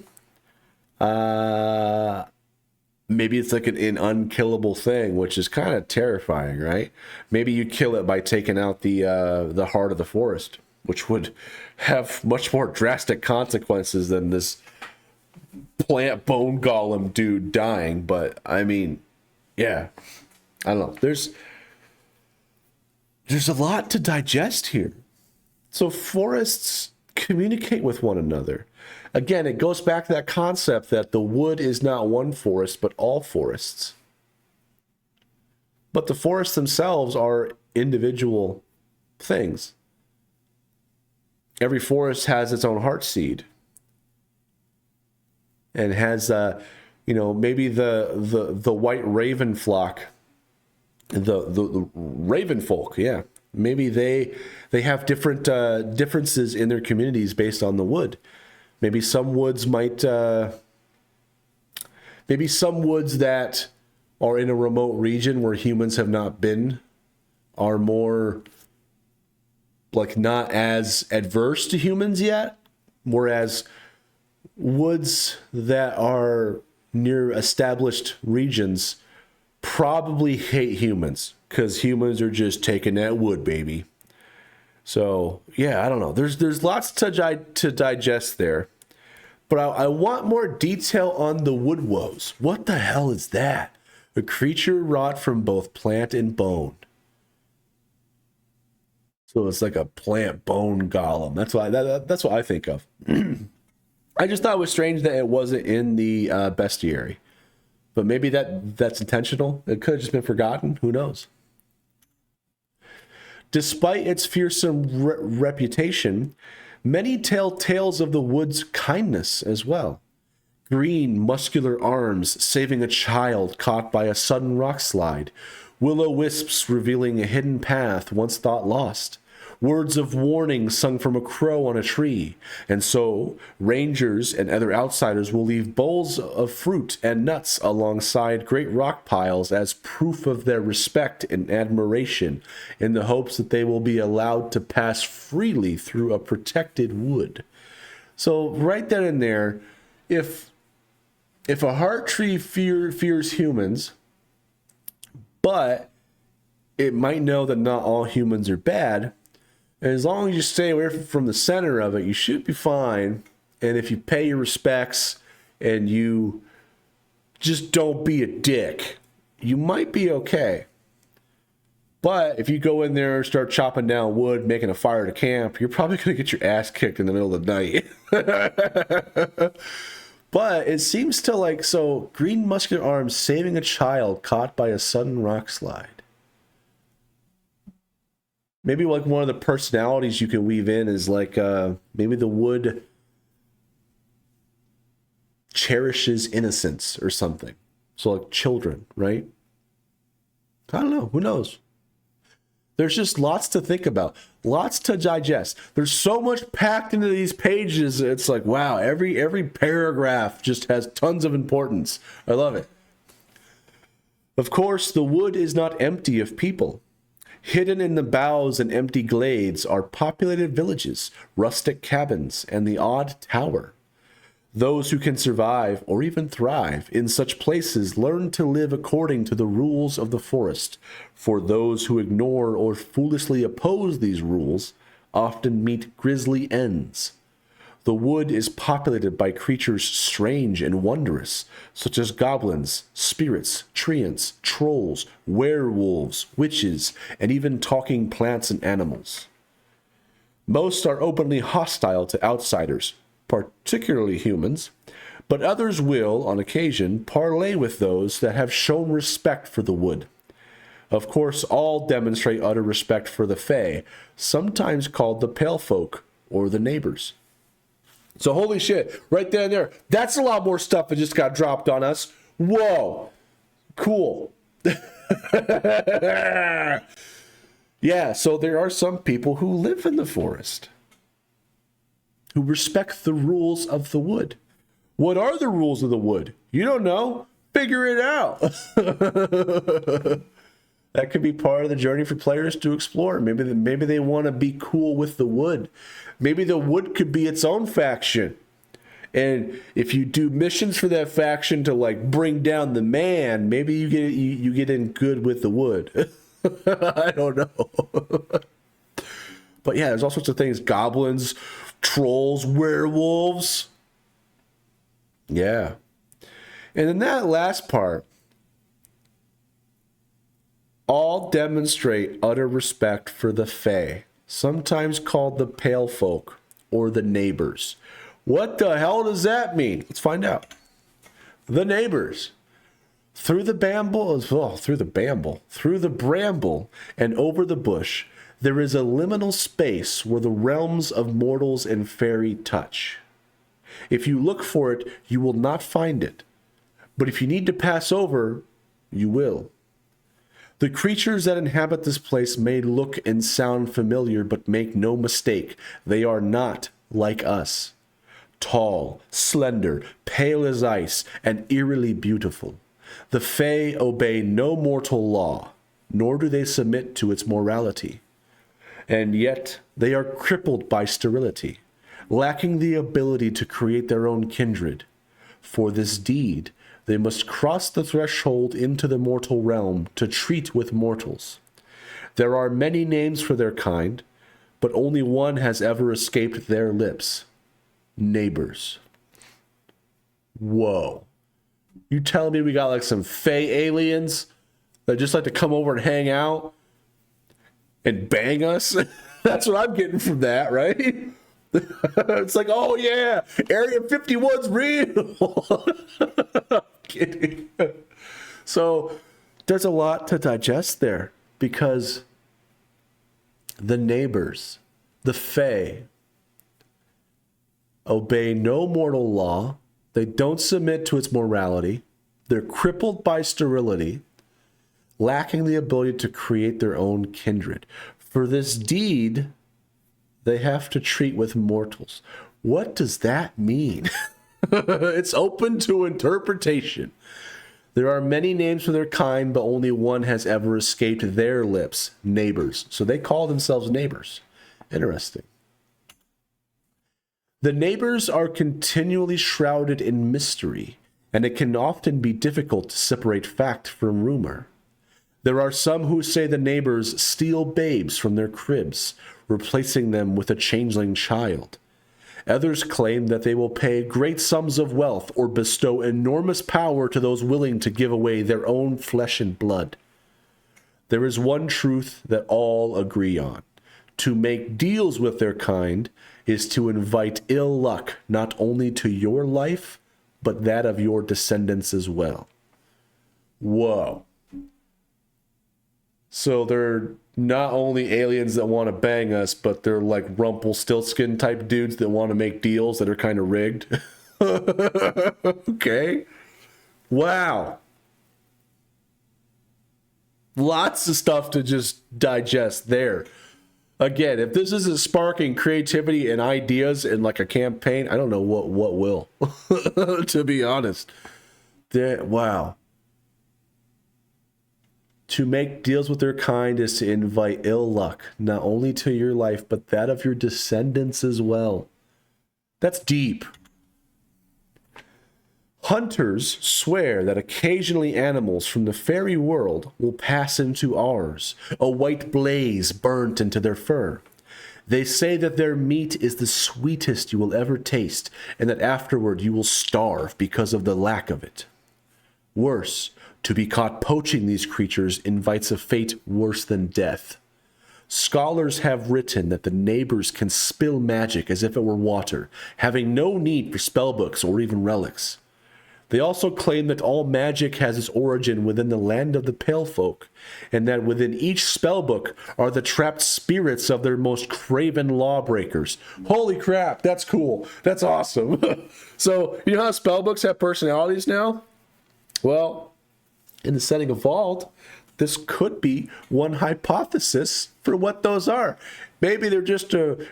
Maybe it's like an unkillable thing, which is kind of terrifying, right? Maybe you kill it by taking out the heart of the forest, which would have much more drastic consequences than this plant bone golem dude dying. But I mean, yeah, I don't know. There's a lot to digest here. So forests communicate with one another. Again, it goes back to that concept that the wood is not one forest, but all forests. But the forests themselves are individual things. Every forest has its own heartseed. And has, maybe the white raven flock, the raven folk, yeah. Maybe they have different differences in their communities based on the wood. Maybe some woods that are in a remote region where humans have not been are more like not as adverse to humans yet, whereas woods that are near established regions probably hate humans because humans are just taking that wood, baby. So yeah, I don't know. There's lots to digest there, but I want more detail on the woodwoes. What the hell is that? A creature wrought from both plant and bone. So it's like a plant bone golem. That's what I think of. I just thought it was strange that it wasn't in the bestiary, but maybe that's intentional. It could have just been forgotten. Who knows? Despite its fearsome reputation, many tell tales of the wood's kindness as well. Green, muscular arms saving a child caught by a sudden rock slide. Will-o-wisps revealing a hidden path once thought lost. words of warning sung from a crow on a tree. And so rangers and other outsiders will leave bowls of fruit and nuts alongside great rock piles as proof of their respect and admiration, in the hopes that they will be allowed to pass freely through a protected wood. So right then and there, if a heart tree fears humans, but it might know that not all humans are bad, and as long as you stay away from the center of it, you should be fine. And if you pay your respects and you just don't be a dick, you might be okay. But if you go in there and start chopping down wood, making a fire to camp, you're probably going to get your ass kicked in the middle of the night. But it seems to like, so green muscular arms saving a child caught by a sudden rock slide. Maybe like one of the personalities you can weave in is like maybe the wood cherishes innocence or something. So like children, right? I don't know. Who knows? There's just lots to think about, lots to digest. There's so much packed into these pages. It's like, wow, every paragraph just has tons of importance. I love it. Of course, the wood is not empty of people. Hidden in the boughs and empty glades are populated villages, rustic cabins, and the odd tower. Those who can survive or even thrive in such places learn to live according to the rules of the forest. For those who ignore or foolishly oppose these rules often meet grisly ends. The wood is populated by creatures strange and wondrous, such as goblins, spirits, treants, trolls, werewolves, witches, and even talking plants and animals. Most are openly hostile to outsiders, particularly humans, but others will, on occasion, parley with those that have shown respect for the wood. Of course, all demonstrate utter respect for the Fae, sometimes called the Pale Folk or the neighbors. So holy shit, right there and there. That's a lot more stuff that just got dropped on us. Whoa. Cool. Yeah, so there are some people who live in the forest, who respect the rules of the wood. What are the rules of the wood? You don't know. Figure it out. That could be part of the journey for players to explore. Maybe they want to be cool with the wood. Maybe the wood could be its own faction. And if you do missions for that faction to like bring down the man, maybe you get in good with the wood. I don't know. But yeah, there's all sorts of things. Goblins, trolls, werewolves. Yeah. And in that last part, all demonstrate utter respect for the Fae, sometimes called the Pale Folk or the neighbors. What the hell does that mean? Let's find out. The neighbors. Through the bramble, and over the bush, there is a liminal space where the realms of mortals and fairy touch. If you look for it, you will not find it. But if you need to pass over, you will. The creatures that inhabit this place may look and sound familiar, but make no mistake, they are not like us. Tall, slender, pale as ice, and eerily beautiful. The Fae obey no mortal law, nor do they submit to its morality. And yet they are crippled by sterility, lacking the ability to create their own kindred. For this deed, they must cross the threshold into the mortal realm to treat with mortals. There are many names for their kind, but only one has ever escaped their lips. Neighbors. Whoa. You telling me we got like some Fae aliens that just like to come over and hang out and bang us? That's what I'm getting from that, right? It's like, oh yeah, Area 51's real. I'm kidding. So there's a lot to digest there because the neighbors, the Fae, obey no mortal law. They don't submit to its morality. They're crippled by sterility, lacking the ability to create their own kindred. For this deed, they have to treat with mortals. What does that mean? It's open to interpretation. There are many names for their kind, but only one has ever escaped their lips, neighbors. So they call themselves neighbors. Interesting. The neighbors are continually shrouded in mystery, and it can often be difficult to separate fact from rumor. There are some who say the neighbors steal babes from their cribs, replacing them with a changeling child. Others claim that they will pay great sums of wealth or bestow enormous power to those willing to give away their own flesh and blood. There is one truth that all agree on. To make deals with their kind is to invite ill luck not only to your life, but that of your descendants as well. Whoa. So they're not only aliens that want to bang us, but they're like Rumpelstiltskin type dudes that want to make deals that are kind of rigged. Okay. Wow. Lots of stuff to just digest there. Again, if this isn't sparking creativity and ideas in like a campaign, I don't know what will, to be honest. Wow. To make deals with their kind is to invite ill luck, not only to your life, but that of your descendants as well. That's deep. Hunters swear that occasionally animals from the fairy world will pass into ours, a white blaze burnt into their fur. They say that their meat is the sweetest you will ever taste, and that afterward you will starve because of the lack of it. Worse, to be caught poaching these creatures invites a fate worse than death. Scholars have written that the neighbors can spill magic as if it were water, having no need for spellbooks or even relics. They also claim that all magic has its origin within the land of the Pale Folk, and that within each spellbook are the trapped spirits of their most craven lawbreakers. Holy crap, that's cool. That's awesome. So, you know how spellbooks have personalities now? Well, in the Setting of Vald, this could be one hypothesis for what those are. Maybe they're just in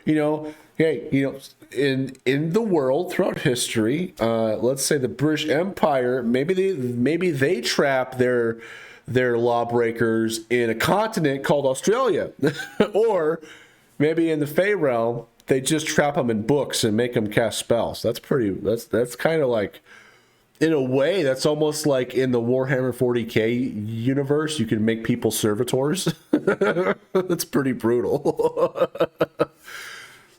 the world throughout history, let's say the British Empire, maybe they trap their lawbreakers in a continent called Australia, or maybe in the Fey realm they just trap them in books and make them cast spells. That's kind of like, in a way, that's almost like in the Warhammer 40k universe, you can make people servitors. That's pretty brutal.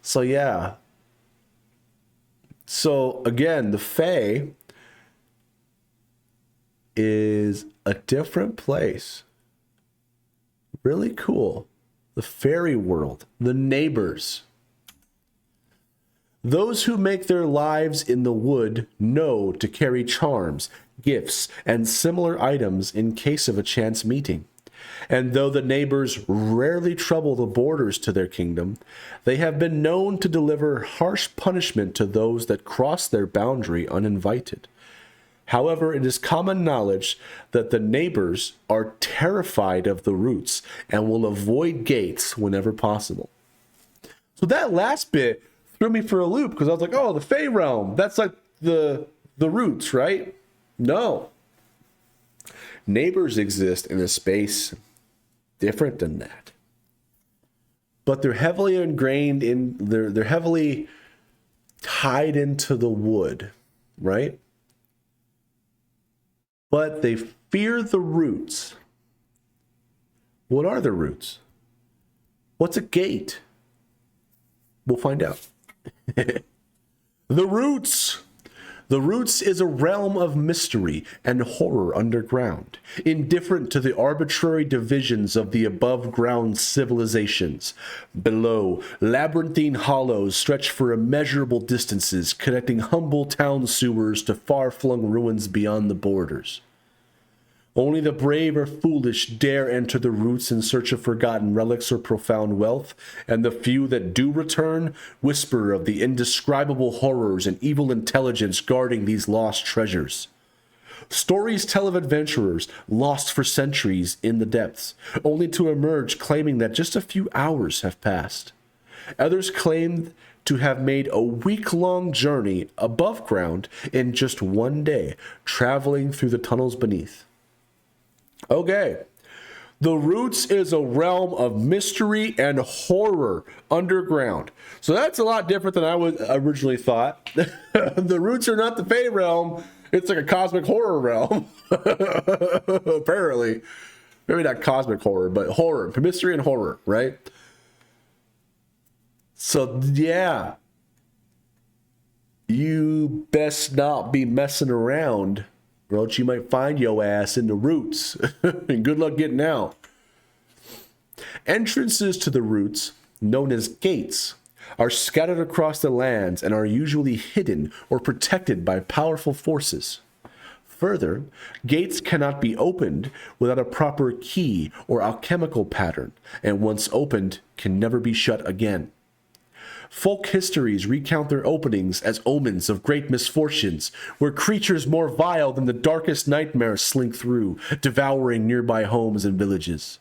So yeah. So again, the Fae is a different place. Really cool. The fairy world, the neighbors. Those who make their lives in the wood know to carry charms, gifts, and similar items in case of a chance meeting. And though the neighbors rarely trouble the borders to their kingdom, they have been known to deliver harsh punishment to those that cross their boundary uninvited. However, it is common knowledge that the neighbors are terrified of the roots and will avoid gates whenever possible. So that last bit threw me for a loop, because I was like, oh, the Fey realm, that's like the roots, right? No. Neighbors exist in a space different than that. But they're heavily ingrained in, they're heavily tied into the wood, right? But they fear the roots. What are the roots? What's a gate? We'll find out. The roots. The roots is a realm of mystery and horror underground, indifferent to the arbitrary divisions of the above-ground civilizations. Below, labyrinthine hollows stretch for immeasurable distances, connecting humble town sewers to far-flung ruins beyond the borders. Only the brave or foolish dare enter the roots in search of forgotten relics or profound wealth, and the few that do return whisper of the indescribable horrors and evil intelligence guarding these lost treasures. Stories tell of adventurers lost for centuries in the depths, only to emerge claiming that just a few hours have passed. Others claim to have made a week-long journey above ground in just one day, traveling through the tunnels beneath. Okay. The Roots is a realm of mystery and horror underground. So that's a lot different than I would originally thought. The Roots are not the Fey realm. It's like a cosmic horror realm. Apparently. Maybe not cosmic horror, but horror. Mystery and horror, right? So, yeah. You best not be messing around, or else you might find your ass in the Roots. And good luck getting out. Entrances to the Roots, known as gates, are scattered across the lands and are usually hidden or protected by powerful forces. Further, gates cannot be opened without a proper key or alchemical pattern, and once opened, can never be shut again. Folk histories recount their openings as omens of great misfortunes, where creatures more vile than the darkest nightmares slink through, devouring nearby homes and villages.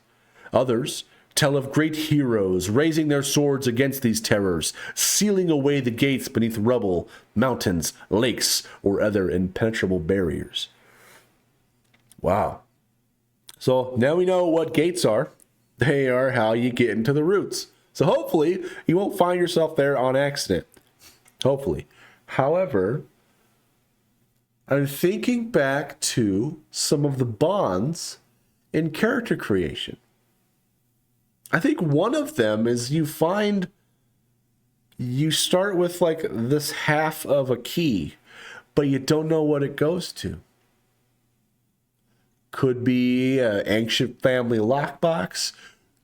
Others tell of great heroes raising their swords against these terrors, sealing away the gates beneath rubble, mountains, lakes, or other impenetrable barriers. Wow. So now we know what gates are. They are how you get into the Roots. So hopefully you won't find yourself there on accident. Hopefully. However, I'm thinking back to some of the bonds in character creation. I think one of them is you start with like this half of a key, but you don't know what it goes to. Could be an ancient family lockbox.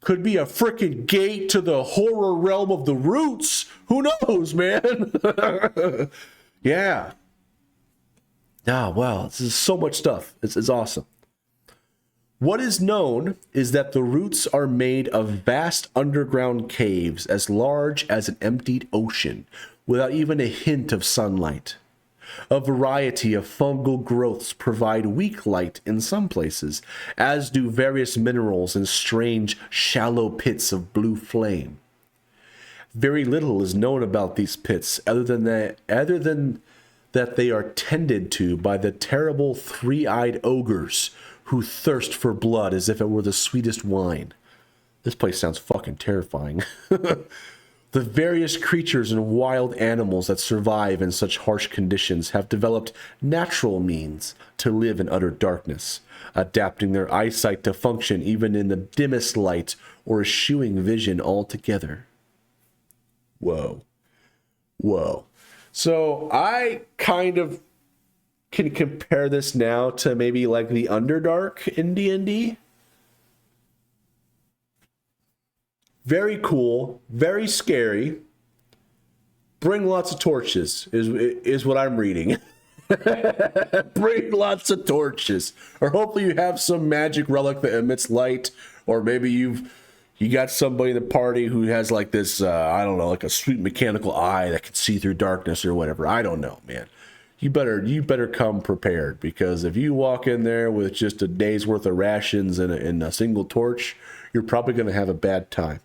Could be a freaking gate to the horror realm of the Roots. Who knows, man? Yeah. Ah, wow. This is so much stuff. It's awesome. What is known is that the Roots are made of vast underground caves as large as an emptied ocean, without even a hint of sunlight. A variety of fungal growths provide weak light in some places, as do various minerals and strange, shallow pits of blue flame. Very little is known about these pits other than that they are tended to by the terrible three-eyed ogres who thirst for blood as if it were the sweetest wine. This place sounds fucking terrifying. The various creatures and wild animals that survive in such harsh conditions have developed natural means to live in utter darkness, adapting their eyesight to function even in the dimmest light or eschewing vision altogether. Whoa. Whoa. So I kind of can compare this now to maybe like the Underdark in D&D. Very cool, very scary. Bring lots of torches is what I'm reading. Bring lots of torches. Or hopefully you have some magic relic that emits light, or maybe you got somebody in the party who has like this I don't know, like a sweet mechanical eye that can see through darkness or whatever. I don't know, man. You better come prepared, because if you walk in there with just a day's worth of rations and a single torch, you're probably going to have a bad time.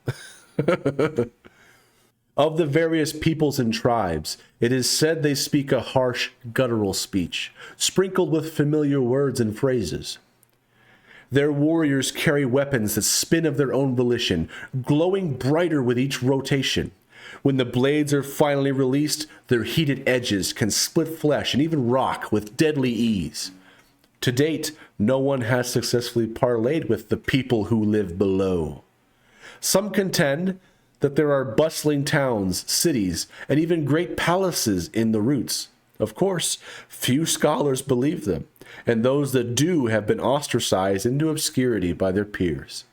Of the various peoples and tribes, it is said they speak a harsh, guttural speech, sprinkled with familiar words and phrases. Their warriors carry weapons that spin of their own volition, glowing brighter with each rotation. When the blades are finally released, their heated edges can split flesh and even rock with deadly ease. To date, no one has successfully parlayed with the people who live below. Some contend that there are bustling towns, cities, and even great palaces in the Roots. Of course, few scholars believe them, and those that do have been ostracized into obscurity by their peers.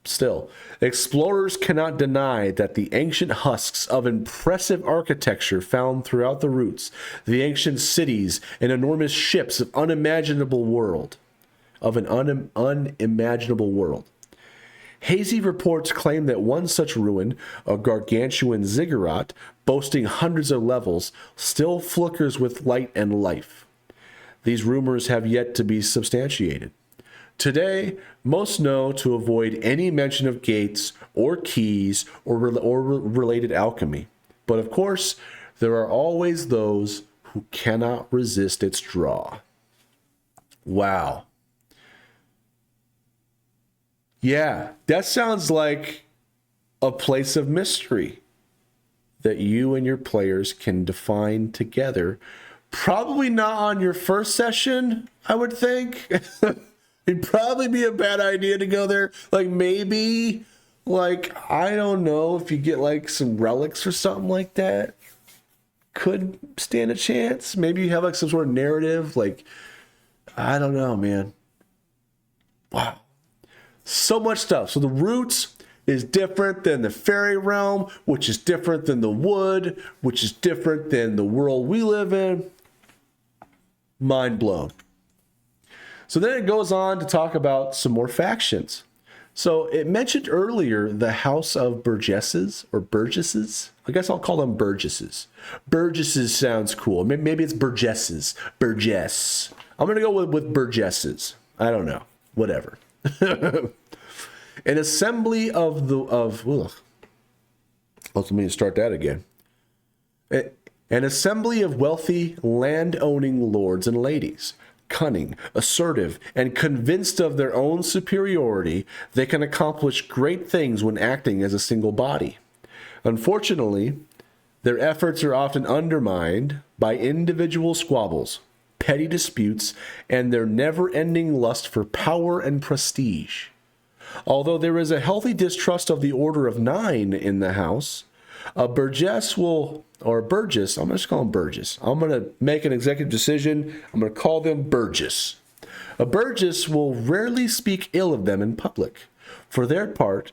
Still, explorers cannot deny that the ancient husks of impressive architecture found throughout the Roots, the ancient cities and enormous ships of an unimaginable world. Hazy reports claim that one such ruin, a gargantuan ziggurat boasting hundreds of levels, still flickers with light and life. These rumors have yet to be substantiated. Today, most know to avoid any mention of gates or keys or related alchemy. But of course, there are always those who cannot resist its draw. Wow. Yeah, that sounds like a place of mystery that you and your players can define together. Probably not on your first session, I would think. It'd probably be a bad idea to go there. Like maybe, like, I don't know, if you get like some relics or something like that, could stand a chance. Maybe you have like some sort of narrative. Like, I don't know, man. Wow. So much stuff. So the roots is different than the fairy realm, which is different than the wood, which is different than the world we live in. Mind blown. So then it goes on to talk about some more factions. So it mentioned earlier the House of Burgesses or Burgesses. I guess I'll call them Burgesses. Burgesses sounds cool. Maybe it's Burgesses. Burgess. I'm going to go with Burgesses. I don't know. Whatever. An assembly of the... let me start that again. An assembly of wealthy, land-owning lords and ladies. Cunning, assertive, and convinced of their own superiority, they can accomplish great things when acting as a single body. Unfortunately, their efforts are often undermined by individual squabbles, petty disputes, and their never-ending lust for power and prestige. Although there is a healthy distrust of the Order of Nine in the house, a Burgess will... or Burgess, I'm just calling them Burgess. I'm going to make an executive decision. I'm going to call them Burgess. A Burgess will rarely speak ill of them in public. For their part,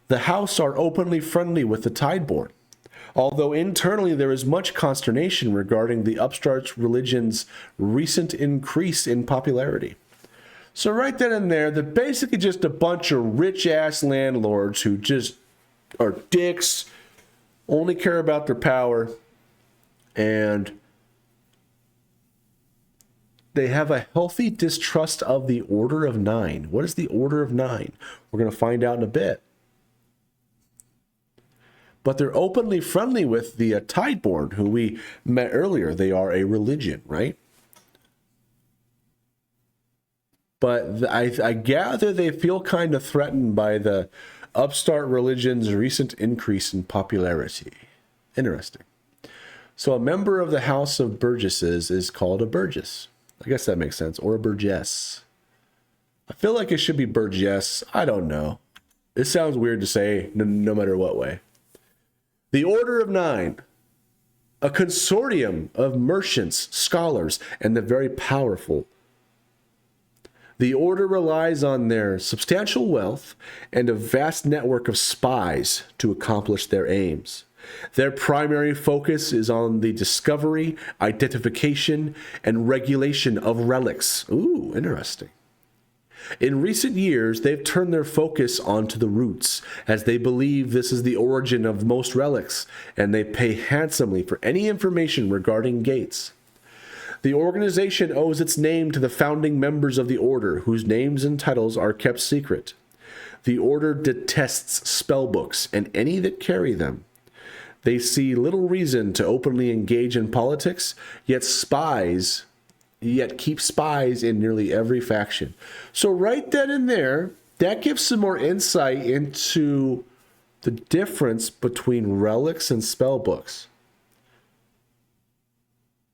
the house are openly friendly with the Tideborn, although internally there is much consternation regarding the upstart religion's recent increase in popularity. So right then and there, they're basically just a bunch of rich-ass landlords who just are dicks, only care about their power, and they have a healthy distrust of the Order of Nine. What is the Order of Nine? We're going to find out in a bit. But they're openly friendly with the Tideborn, who we met earlier. They are a religion, right? But I gather they feel kind of threatened by the upstart religion's recent increase in popularity. Interesting. So a member of the House of Burgesses is called a Burgess. I guess that makes sense. Or a Burgess. I feel like it should be Burgess. I don't know. It sounds weird to say no matter what way. The Order of Nine. A consortium of merchants, scholars, and the very powerful. The Order relies on their substantial wealth and a vast network of spies to accomplish their aims. Their primary focus is on the discovery, identification, and regulation of relics. Ooh, interesting. In recent years, they've turned their focus onto the roots, as they believe this is the origin of most relics, and they pay handsomely for any information regarding gates. The organization owes its name to the founding members of the Order, whose names and titles are kept secret. The Order detests spellbooks and any that carry them. They see little reason to openly engage in politics, yet keep spies in nearly every faction. So right then and there, that gives some more insight into the difference between relics and spellbooks.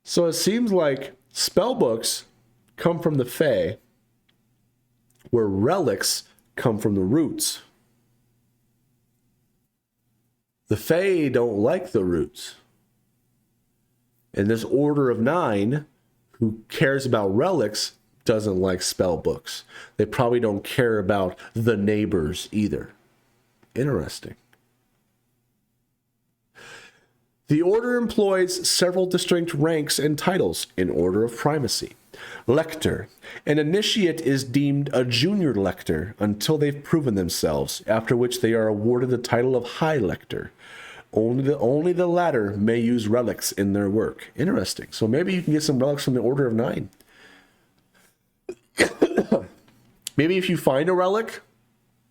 So it seems like spellbooks come from the Fae, where relics come from the roots. The Fae don't like the roots. And this Order of Nine, who cares about relics, doesn't like spellbooks. They probably don't care about the neighbors either. Interesting. The Order employs several distinct ranks and titles in order of primacy. Lector. An initiate is deemed a junior lector until they've proven themselves, after which they are awarded the title of High Lector. Only the latter may use relics in their work. Interesting. So maybe you can get some relics from the Order of Nine. Maybe if you find a relic,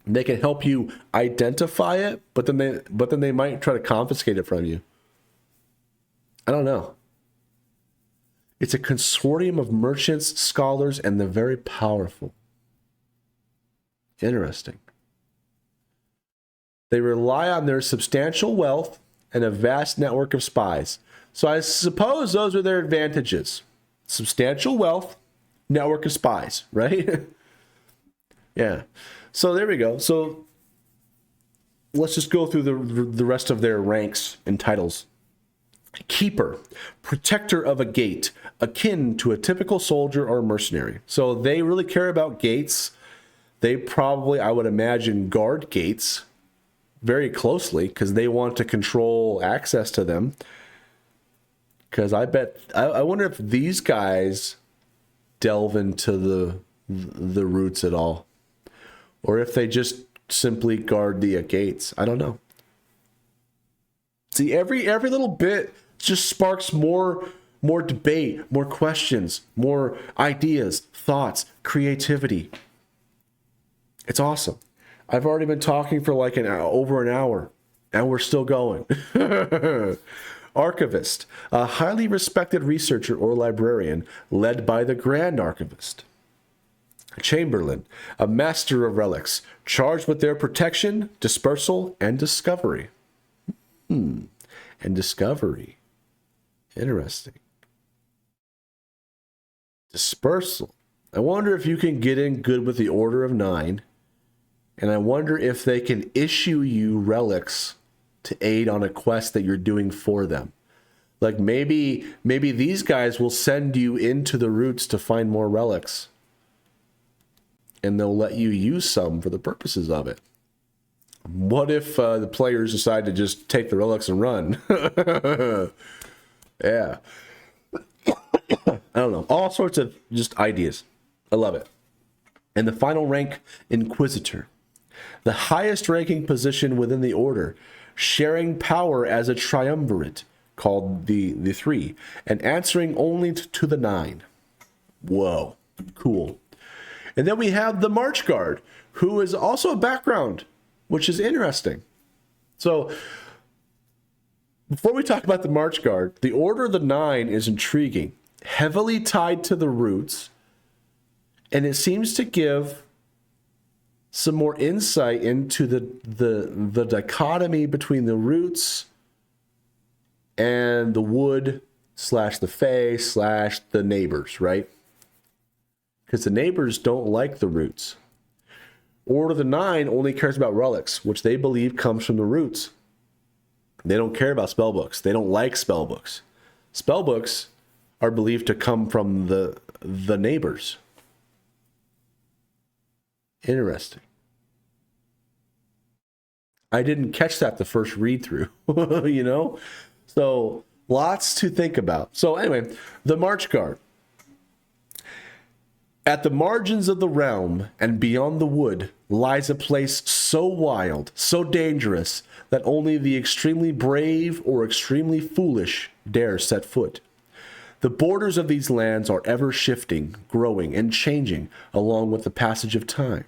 they can help you identify it, but then they might try to confiscate it from you. I don't know. It's a consortium of merchants, scholars, and the very powerful. Interesting. They rely on their substantial wealth and a vast network of spies. So I suppose those are their advantages. Substantial wealth, network of spies, right? Yeah. So there we go. So let's just go through the rest of their ranks and titles. Keeper, protector of a gate, akin to a typical soldier or mercenary. So they really care about gates. They probably, I would imagine, guard gates very closely because they want to control access to them. Because I wonder if these guys delve into the roots at all, or if they just simply guard the gates. I don't know. See, every little bit just sparks more debate, more questions, more ideas, thoughts, creativity. It's awesome. I've already been talking for like over an hour, and we're still going. Archivist, a highly respected researcher or librarian led by the Grand Archivist. Chamberlain, a master of relics, charged with their protection, dispersal, and discovery. And discovery. Interesting. Dispersal. I wonder if you can get in good with the Order of Nine, and I wonder if they can issue you relics to aid on a quest that you're doing for them. Like maybe these guys will send you into the roots to find more relics, and they'll let you use some for the purposes of it. What if the players decide to just take the relics and run? Yeah. I don't know. All sorts of just ideas. I love it. And the final rank, Inquisitor. The highest ranking position within the order, sharing power as a triumvirate, called the Three, and answering only to the Nine. Whoa. Cool. And then we have the March Guard, who is also a background, which is interesting. So, before we talk about the March Guard, the Order of the Nine is intriguing, heavily tied to the roots, and it seems to give some more insight into the dichotomy between the roots and the wood / the fae / the neighbors, right? Because the neighbors don't like the roots. Order of the Nine only cares about relics, which they believe comes from the roots. They don't care about spell books. They don't like spell books. Spell books are believed to come from the neighbors. Interesting. I didn't catch that the first read through, you know? So lots to think about. So anyway, the March Guard. At the margins of the realm and beyond the wood lies a place so wild, so dangerous, that only the extremely brave or extremely foolish dare set foot. The borders of these lands are ever shifting, growing, and changing along with the passage of time.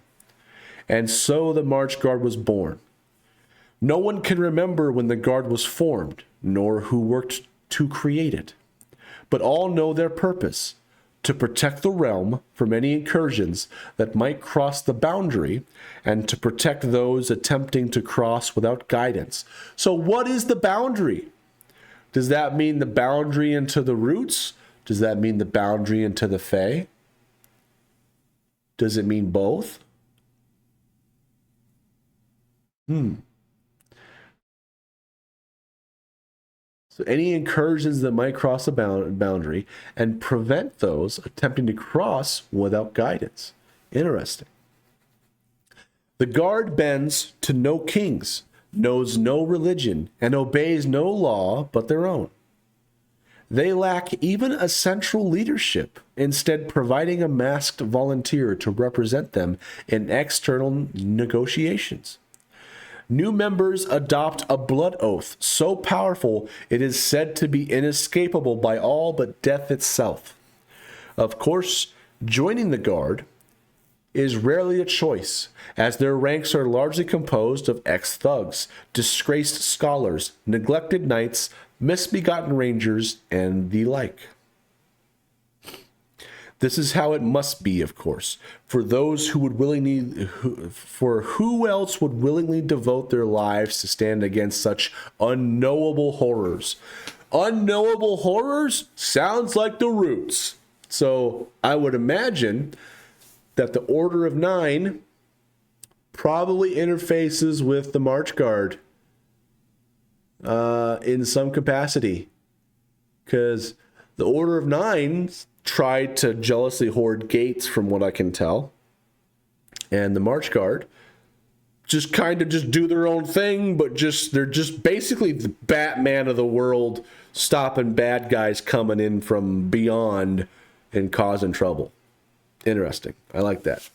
And so the March Guard was born. No one can remember when the Guard was formed, nor who worked to create it. But all know their purpose: to protect the realm from any incursions that might cross the boundary, and to protect those attempting to cross without guidance. So what is the boundary? Does that mean the boundary into the roots? Does that mean the boundary into the fae? Does it mean both? So any incursions that might cross the boundary and prevent those attempting to cross without guidance. Interesting. The Guard bends to no kings, knows no religion, and obeys no law but their own. They lack even a central leadership, instead providing a masked volunteer to represent them in external negotiations. New members adopt a blood oath so powerful it is said to be inescapable by all but death itself. Of course, Joining the Guard is rarely a choice, as their ranks are largely composed of ex-thugs, disgraced scholars, neglected knights, misbegotten rangers, and the like. This is how it must be, of course, for those who would willingly, for who else would willingly devote their lives to stand against such unknowable horrors? Unknowable horrors sounds like the Roots. So I would imagine that the Order of Nine probably interfaces with the March Guard in some capacity, because the Order of Nine tried to jealously hoard gates, from what I can tell, and the March Guard just kind of just do their own thing, but they're just basically the Batman of the world, stopping bad guys coming in from beyond and causing trouble. Interesting. I like that.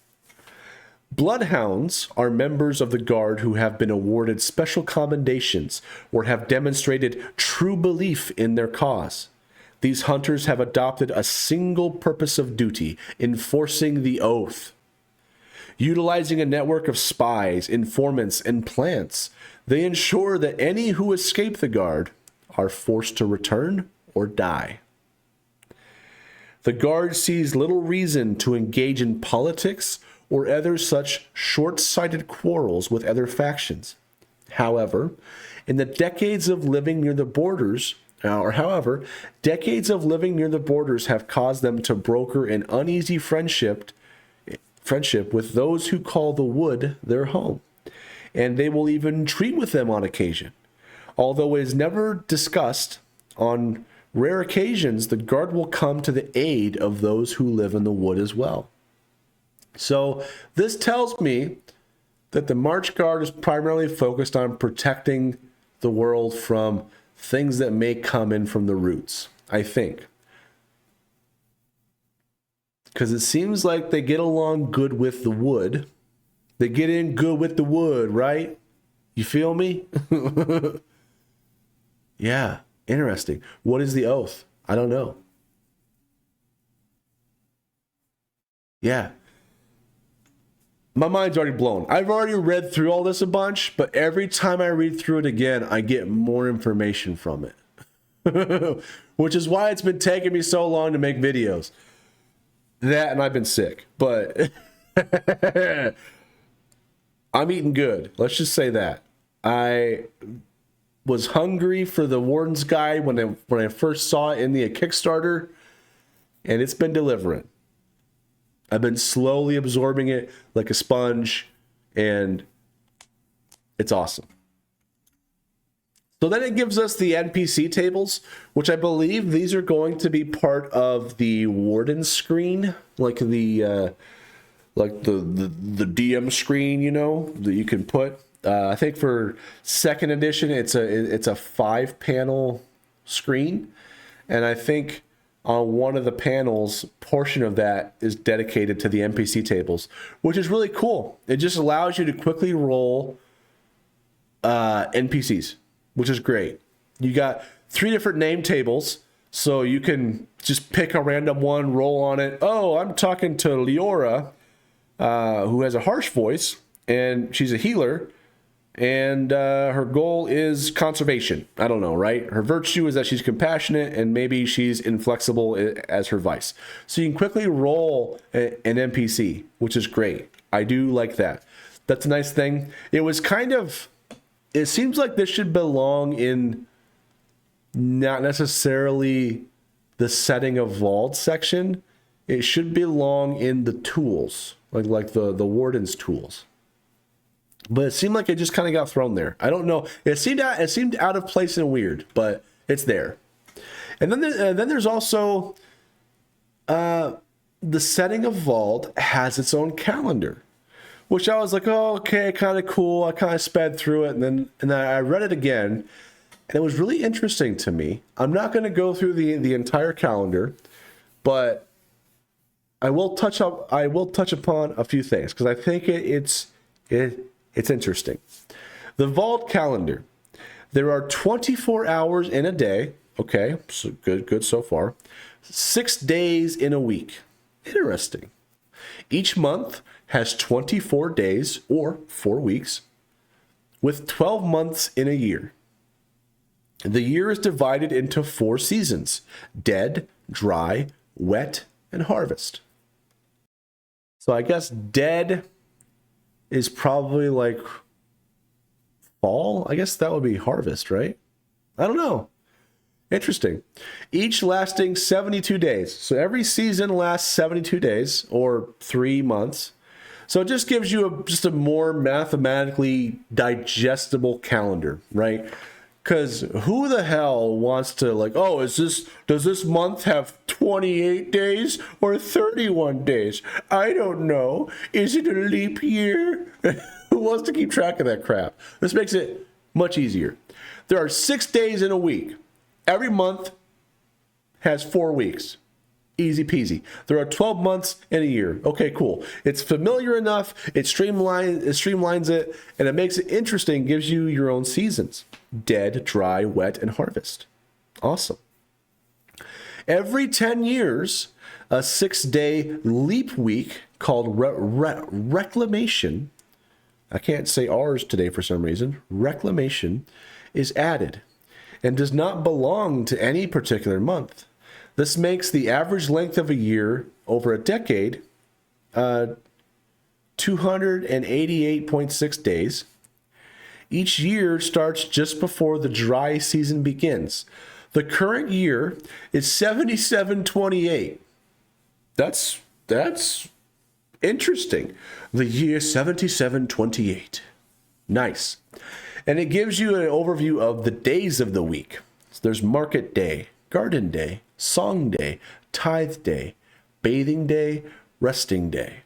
Bloodhounds are members of the Guard who have been awarded special commendations or have demonstrated true belief in their cause. These hunters have adopted a single purpose of duty: enforcing the oath. Utilizing a network of spies, informants, and plants, they ensure that any who escape the Guard are forced to return or die. The Guard sees little reason to engage in politics or other such short-sighted quarrels with other factions. However, decades of living near the borders have caused them to broker an uneasy friendship with those who call the wood their home, and they will even treat with them on occasion. Although it is never discussed, on rare occasions, the Guard will come to the aid of those who live in the wood as well. So this tells me that the March Guard is primarily focused on protecting the world from things that may come in from the Roots, I think. Because it seems like they get along good with the wood. They get in good with the wood, right? You feel me? Yeah, interesting. What is the oath? I don't know. Yeah. My mind's already blown. I've already read through all this a bunch, but every time I read through it again, I get more information from it. Which is why it's been taking me so long to make videos. That, and I've been sick, but I'm eating good. Let's just say that. I was hungry for the Warden's Guide when I first saw it in the Kickstarter, and it's been delivering. I've been slowly absorbing it like a sponge, and it's awesome. So then it gives us the NPC tables, which I believe these are going to be part of the Warden screen, like the DM screen, you know, that you can put. I think for second edition, it's a 5-panel screen, and I think on one of the panels, portion of that is dedicated to the NPC tables, which is really cool. It just allows you to quickly roll NPCs, which is great. You got 3 different name tables, so you can just pick a random one, roll on it. Oh, I'm talking to Leora, who has a harsh voice, and she's a healer, and her goal is conservation. I don't know, right? Her virtue is that she's compassionate, and maybe she's inflexible as her vice. So you can quickly roll an NPC, which is great. I do like that. That's a nice thing. It was kind of... It seems like this should belong in not necessarily the Setting of Vald section. It should belong in the tools, like the Warden's tools. But it seemed like it just kind of got thrown there. I don't know. It seemed out of place and weird, but it's there. And then there's also the Setting of Vald has its own calendar, which I was like, oh, okay, kind of cool. I kind of sped through it, and then I read it again, and it was really interesting to me. I'm not going to go through the entire calendar, but I will touch upon a few things because I think it's interesting. The Vault calendar. There are 24 hours in a day. Okay, so good so far. 6 days in a week. Interesting. Each month has 24 days or 4 weeks, with 12 months in a year. The year is divided into 4 seasons: dead, dry, wet, and harvest. So I guess dead is probably like fall. I guess that would be harvest, right? I don't know. Interesting. Each lasting 72 days. So every season lasts 72 days or 3 months. So it just gives you just a more mathematically digestible calendar, right? Because who the hell wants to like, oh, does this month have 28 days or 31 days? I don't know. Is it a leap year? Who wants to keep track of that crap? This makes it much easier. There are 6 days in a week. Every month has 4 weeks. Easy peasy. There are 12 months in a year. Okay, cool. It's familiar enough. It streamlines it, and it makes it interesting. Gives you your own seasons: dead, dry, wet, and harvest. Awesome. Every 10 years, a 6-day leap week called reclamation. I can't say ours today for some reason. Reclamation is added and does not belong to any particular month. This makes the average length of a year over a decade 288.6 days. Each year starts just before the dry season begins. The current year is 7728. That's interesting. The year 7728. Nice. And it gives you an overview of the days of the week. So there's market day, garden day, song day, tithe day, bathing day, resting day.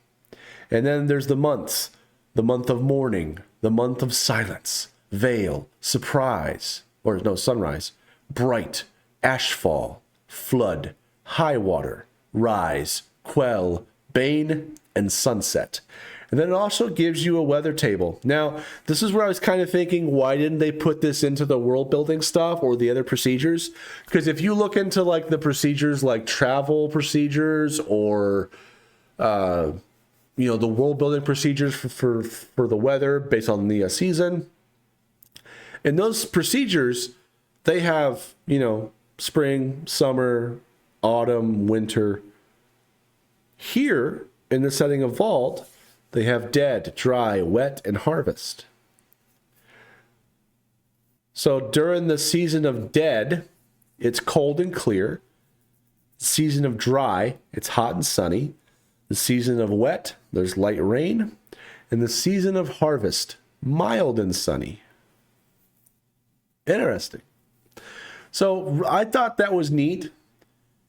And then there's the months: the month of mourning, the month of silence, veil, surprise, or no, sunrise, bright, ashfall, flood, high water, rise, quell, bane, and sunset. And then it also gives you a weather table. Now, this is where I was kind of thinking, why didn't they put this into the world building stuff or the other procedures? Because if you look into like the procedures, like travel procedures or, the world building procedures for the weather based on the season, in those procedures, they have, spring, summer, autumn, winter. Here in the Setting of Vald, they have dead, dry, wet, and harvest. So during the season of dead, it's cold and clear. The season of dry, it's hot and sunny. The season of wet, there's light rain. And the season of harvest, mild and sunny. Interesting. So I thought that was neat.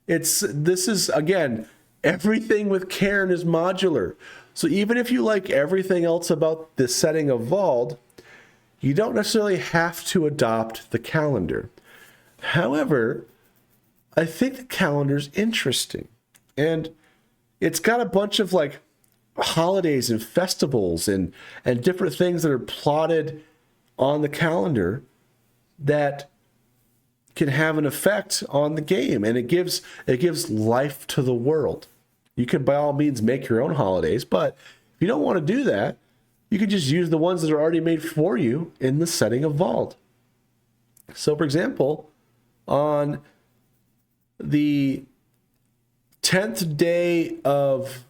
This is, again, everything with Cairn is modular. So even if you like everything else about the Setting of Vald, you don't necessarily have to adopt the calendar. However, I think the calendar's interesting. And it's got a bunch of like holidays and festivals and different things that are plotted on the calendar that can have an effect on the game. And it gives life to the world. You can, by all means, make your own holidays, but if you don't want to do that, you can just use the ones that are already made for you in the Setting of Vald. So, for example, on the 10th day of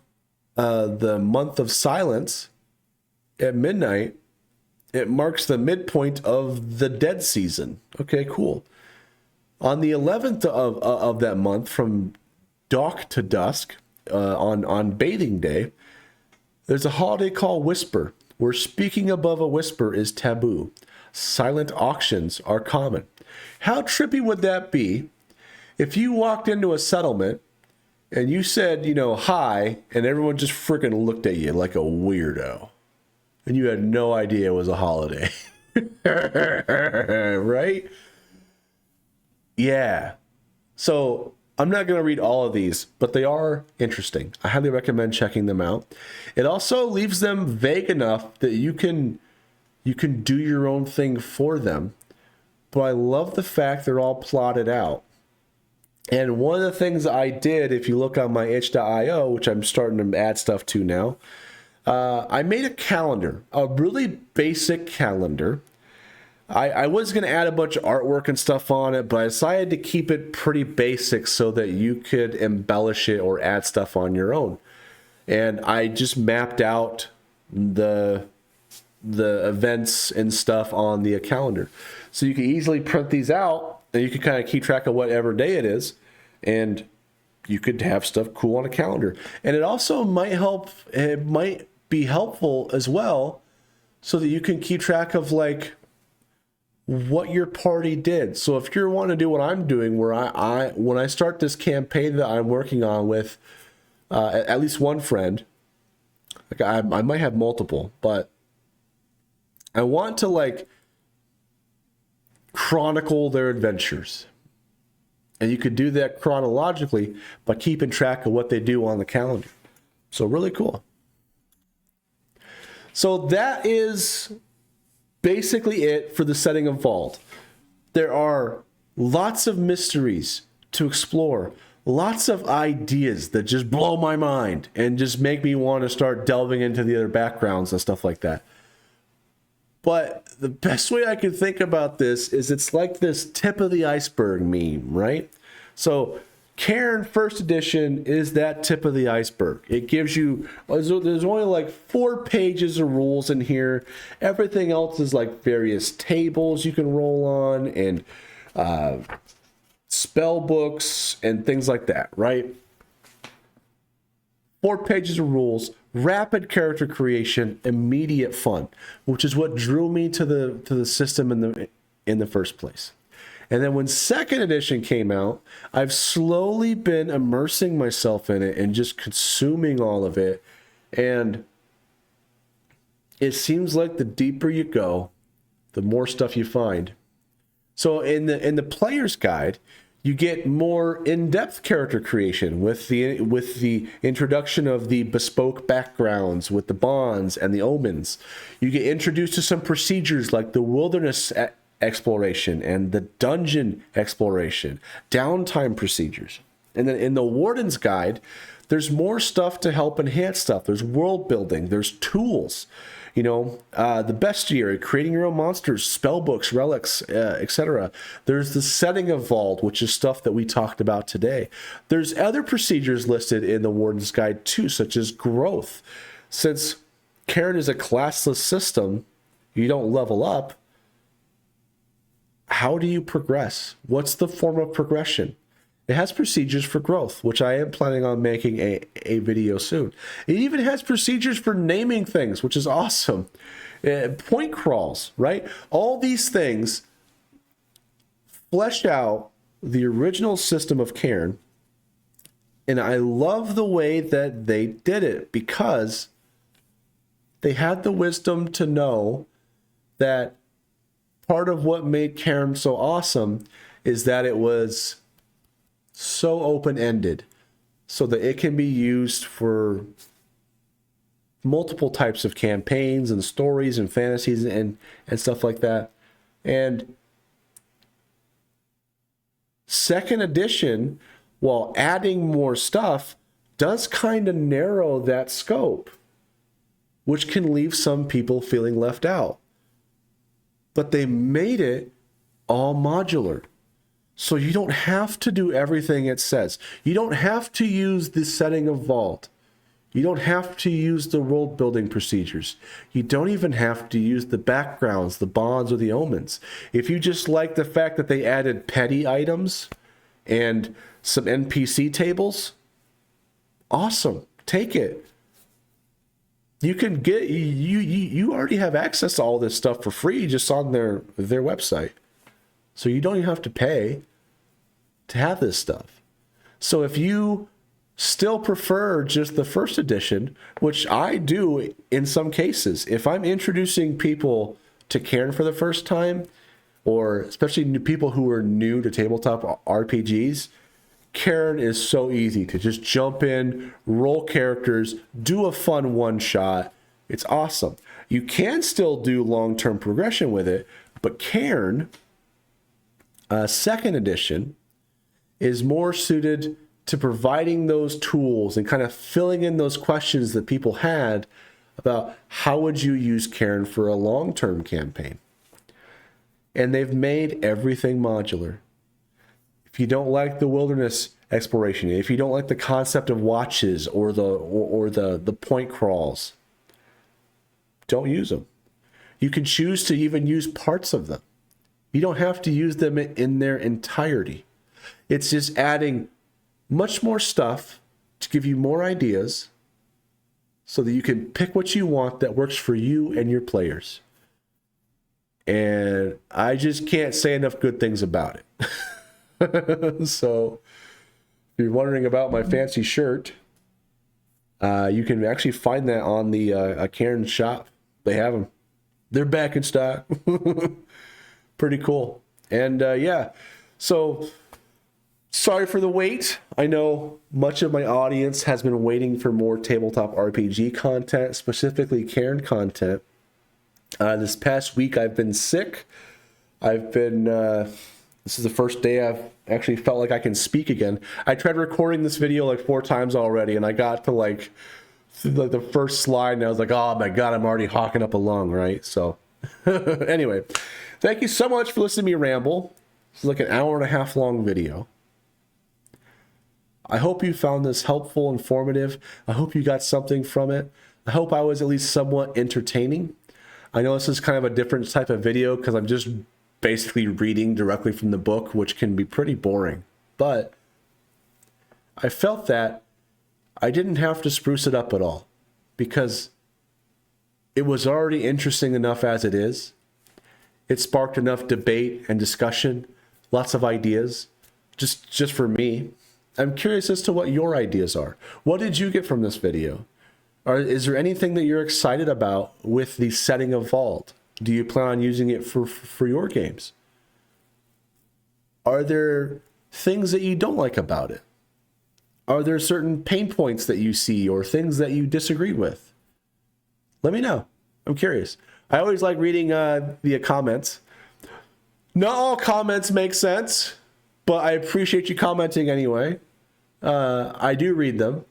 the month of silence at midnight, it marks the midpoint of the dead season. Okay, cool. On the 11th of that month, from dawn to dusk, on bathing day, there's a holiday called Whisper, where speaking above a whisper is taboo. Silent auctions are common. How trippy would that be if you walked into a settlement and you said, hi, and everyone just freaking looked at you like a weirdo, and you had no idea it was a holiday? Right? Yeah. So I'm not going to read all of these, but they are interesting. I highly recommend checking them out. It also leaves them vague enough that you can do your own thing for them. But I love the fact they're all plotted out. And one of the things I did, if you look on my itch.io, which I'm starting to add stuff to now, I made a calendar, a really basic calendar. I was going to add a bunch of artwork and stuff on it, but I decided to keep it pretty basic so that you could embellish it or add stuff on your own. And I just mapped out the events and stuff on the calendar. So you can easily print these out and you can kind of keep track of whatever day it is, and you could have stuff cool on a calendar. And it also might help, it might be helpful as well, so that you can keep track of like what your party did. So if you're wanting to do what I'm doing, where I when I start this campaign that I'm working on with at least one friend, like I might have multiple, but I want to like chronicle their adventures. And you could do that chronologically by keeping track of what they do on the calendar. So really cool. So that is basically it for the Setting of Vald. There are lots of mysteries to explore, lots of ideas that just blow my mind and just make me want to start delving into the other backgrounds and stuff like that. But the best way I can think about this is it's like this tip of the iceberg meme, right? So Cairn first edition is that tip of the iceberg. It gives you, there's only like 4 pages of rules in here. Everything else is like various tables you can roll on and spell books and things like that, right? 4 pages of rules, rapid character creation, immediate fun, which is what drew me to the system in the first place. And then when second edition came out, I've slowly been immersing myself in it and just consuming all of it. And it seems like the deeper you go, the more stuff you find. So in the player's guide, you get more in-depth character creation with the introduction of the bespoke backgrounds with the bonds and the omens. You get introduced to some procedures like the wilderness exploration and the dungeon exploration, downtime procedures. And then in the Warden's guide, there's more stuff to help enhance stuff. There's world building, there's tools. You know, the bestiary, creating your own monsters, spell books, relics, etc. There's the Setting of Vald, which is stuff that we talked about today. There's other procedures listed in the Warden's Guide too, such as growth. Since Cairn is a classless system, you don't level up. How do you progress? What's the form of progression? It has procedures for growth, which I am planning on making a video soon. It even has procedures for naming things, which is awesome. Point crawls, right? All these things flesh out the original system of Cairn. And I love the way that they did it because they had the wisdom to know that part of what made Cairn so awesome is that it was so open-ended so that it can be used for multiple types of campaigns and stories and fantasies and stuff like that. And second edition, while adding more stuff, does kind of narrow that scope, which can leave some people feeling left out. But they made it all modular. So you don't have to do everything it says. You don't have to use the Setting of Vald. You don't have to use the world building procedures. You don't even have to use the backgrounds, the bonds, or the omens. If you just like the fact that they added petty items and some NPC tables, awesome. Take it. You can get you already have access to all this stuff for free just on their website. So you don't even have to pay to have this stuff. So if you still prefer just the first edition, which I do in some cases, if I'm introducing people to Cairn for the first time, or especially new people who are new to tabletop RPGs, Cairn is so easy to just jump in, roll characters, do a fun one-shot. It's awesome. You can still do long-term progression with it, but Cairn, second edition, is more suited to providing those tools and kind of filling in those questions that people had about how would you use Cairn for a long-term campaign. And they've made everything modular. If you don't like the wilderness exploration, if you don't like the concept of watches or the point crawls, don't use them. You can choose to even use parts of them. You don't have to use them in their entirety. It's just adding much more stuff to give you more ideas so that you can pick what you want that works for you and your players. And I just can't say enough good things about it. So if you're wondering about my fancy shirt, you can actually find that on the Cairn shop. They have them. They're back in stock. Pretty cool. And yeah, so sorry for the wait. I know much of my audience has been waiting for more tabletop RPG content, specifically Cairn content. This past week I've been sick. This is the first day I've actually felt like I can speak again. I tried recording this video like 4 times already, and I got to like the first slide, and I was like, oh my God, I'm already hawking up a lung, right? So anyway, thank you so much for listening to me ramble. It's like an 1.5 hour long video. I hope you found this helpful, informative. I hope you got something from it. I hope I was at least somewhat entertaining. I know this is kind of a different type of video because I'm just basically reading directly from the book, which can be pretty boring. But I felt that I didn't have to spruce it up at all because it was already interesting enough as it is. It sparked enough debate and discussion, lots of ideas, just for me. I'm curious as to what your ideas are. What did you get from this video? Or is there anything that you're excited about with the Setting of Vald? Do you plan on using it for your games? Are there things that you don't like about it? Are there certain pain points that you see or things that you disagree with? Let me know. I'm curious. I always like reading the comments. Not all comments make sense, but I appreciate you commenting anyway. I do read them.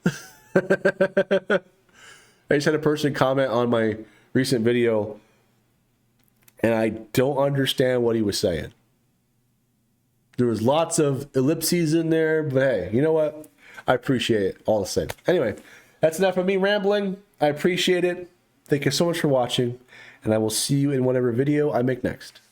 I just had a person comment on my recent video, and I don't understand what he was saying. There was lots of ellipses in there, but hey, you know what? I appreciate it all the same. Anyway, that's enough of me rambling. I appreciate it. Thank you so much for watching, and I will see you in whatever video I make next.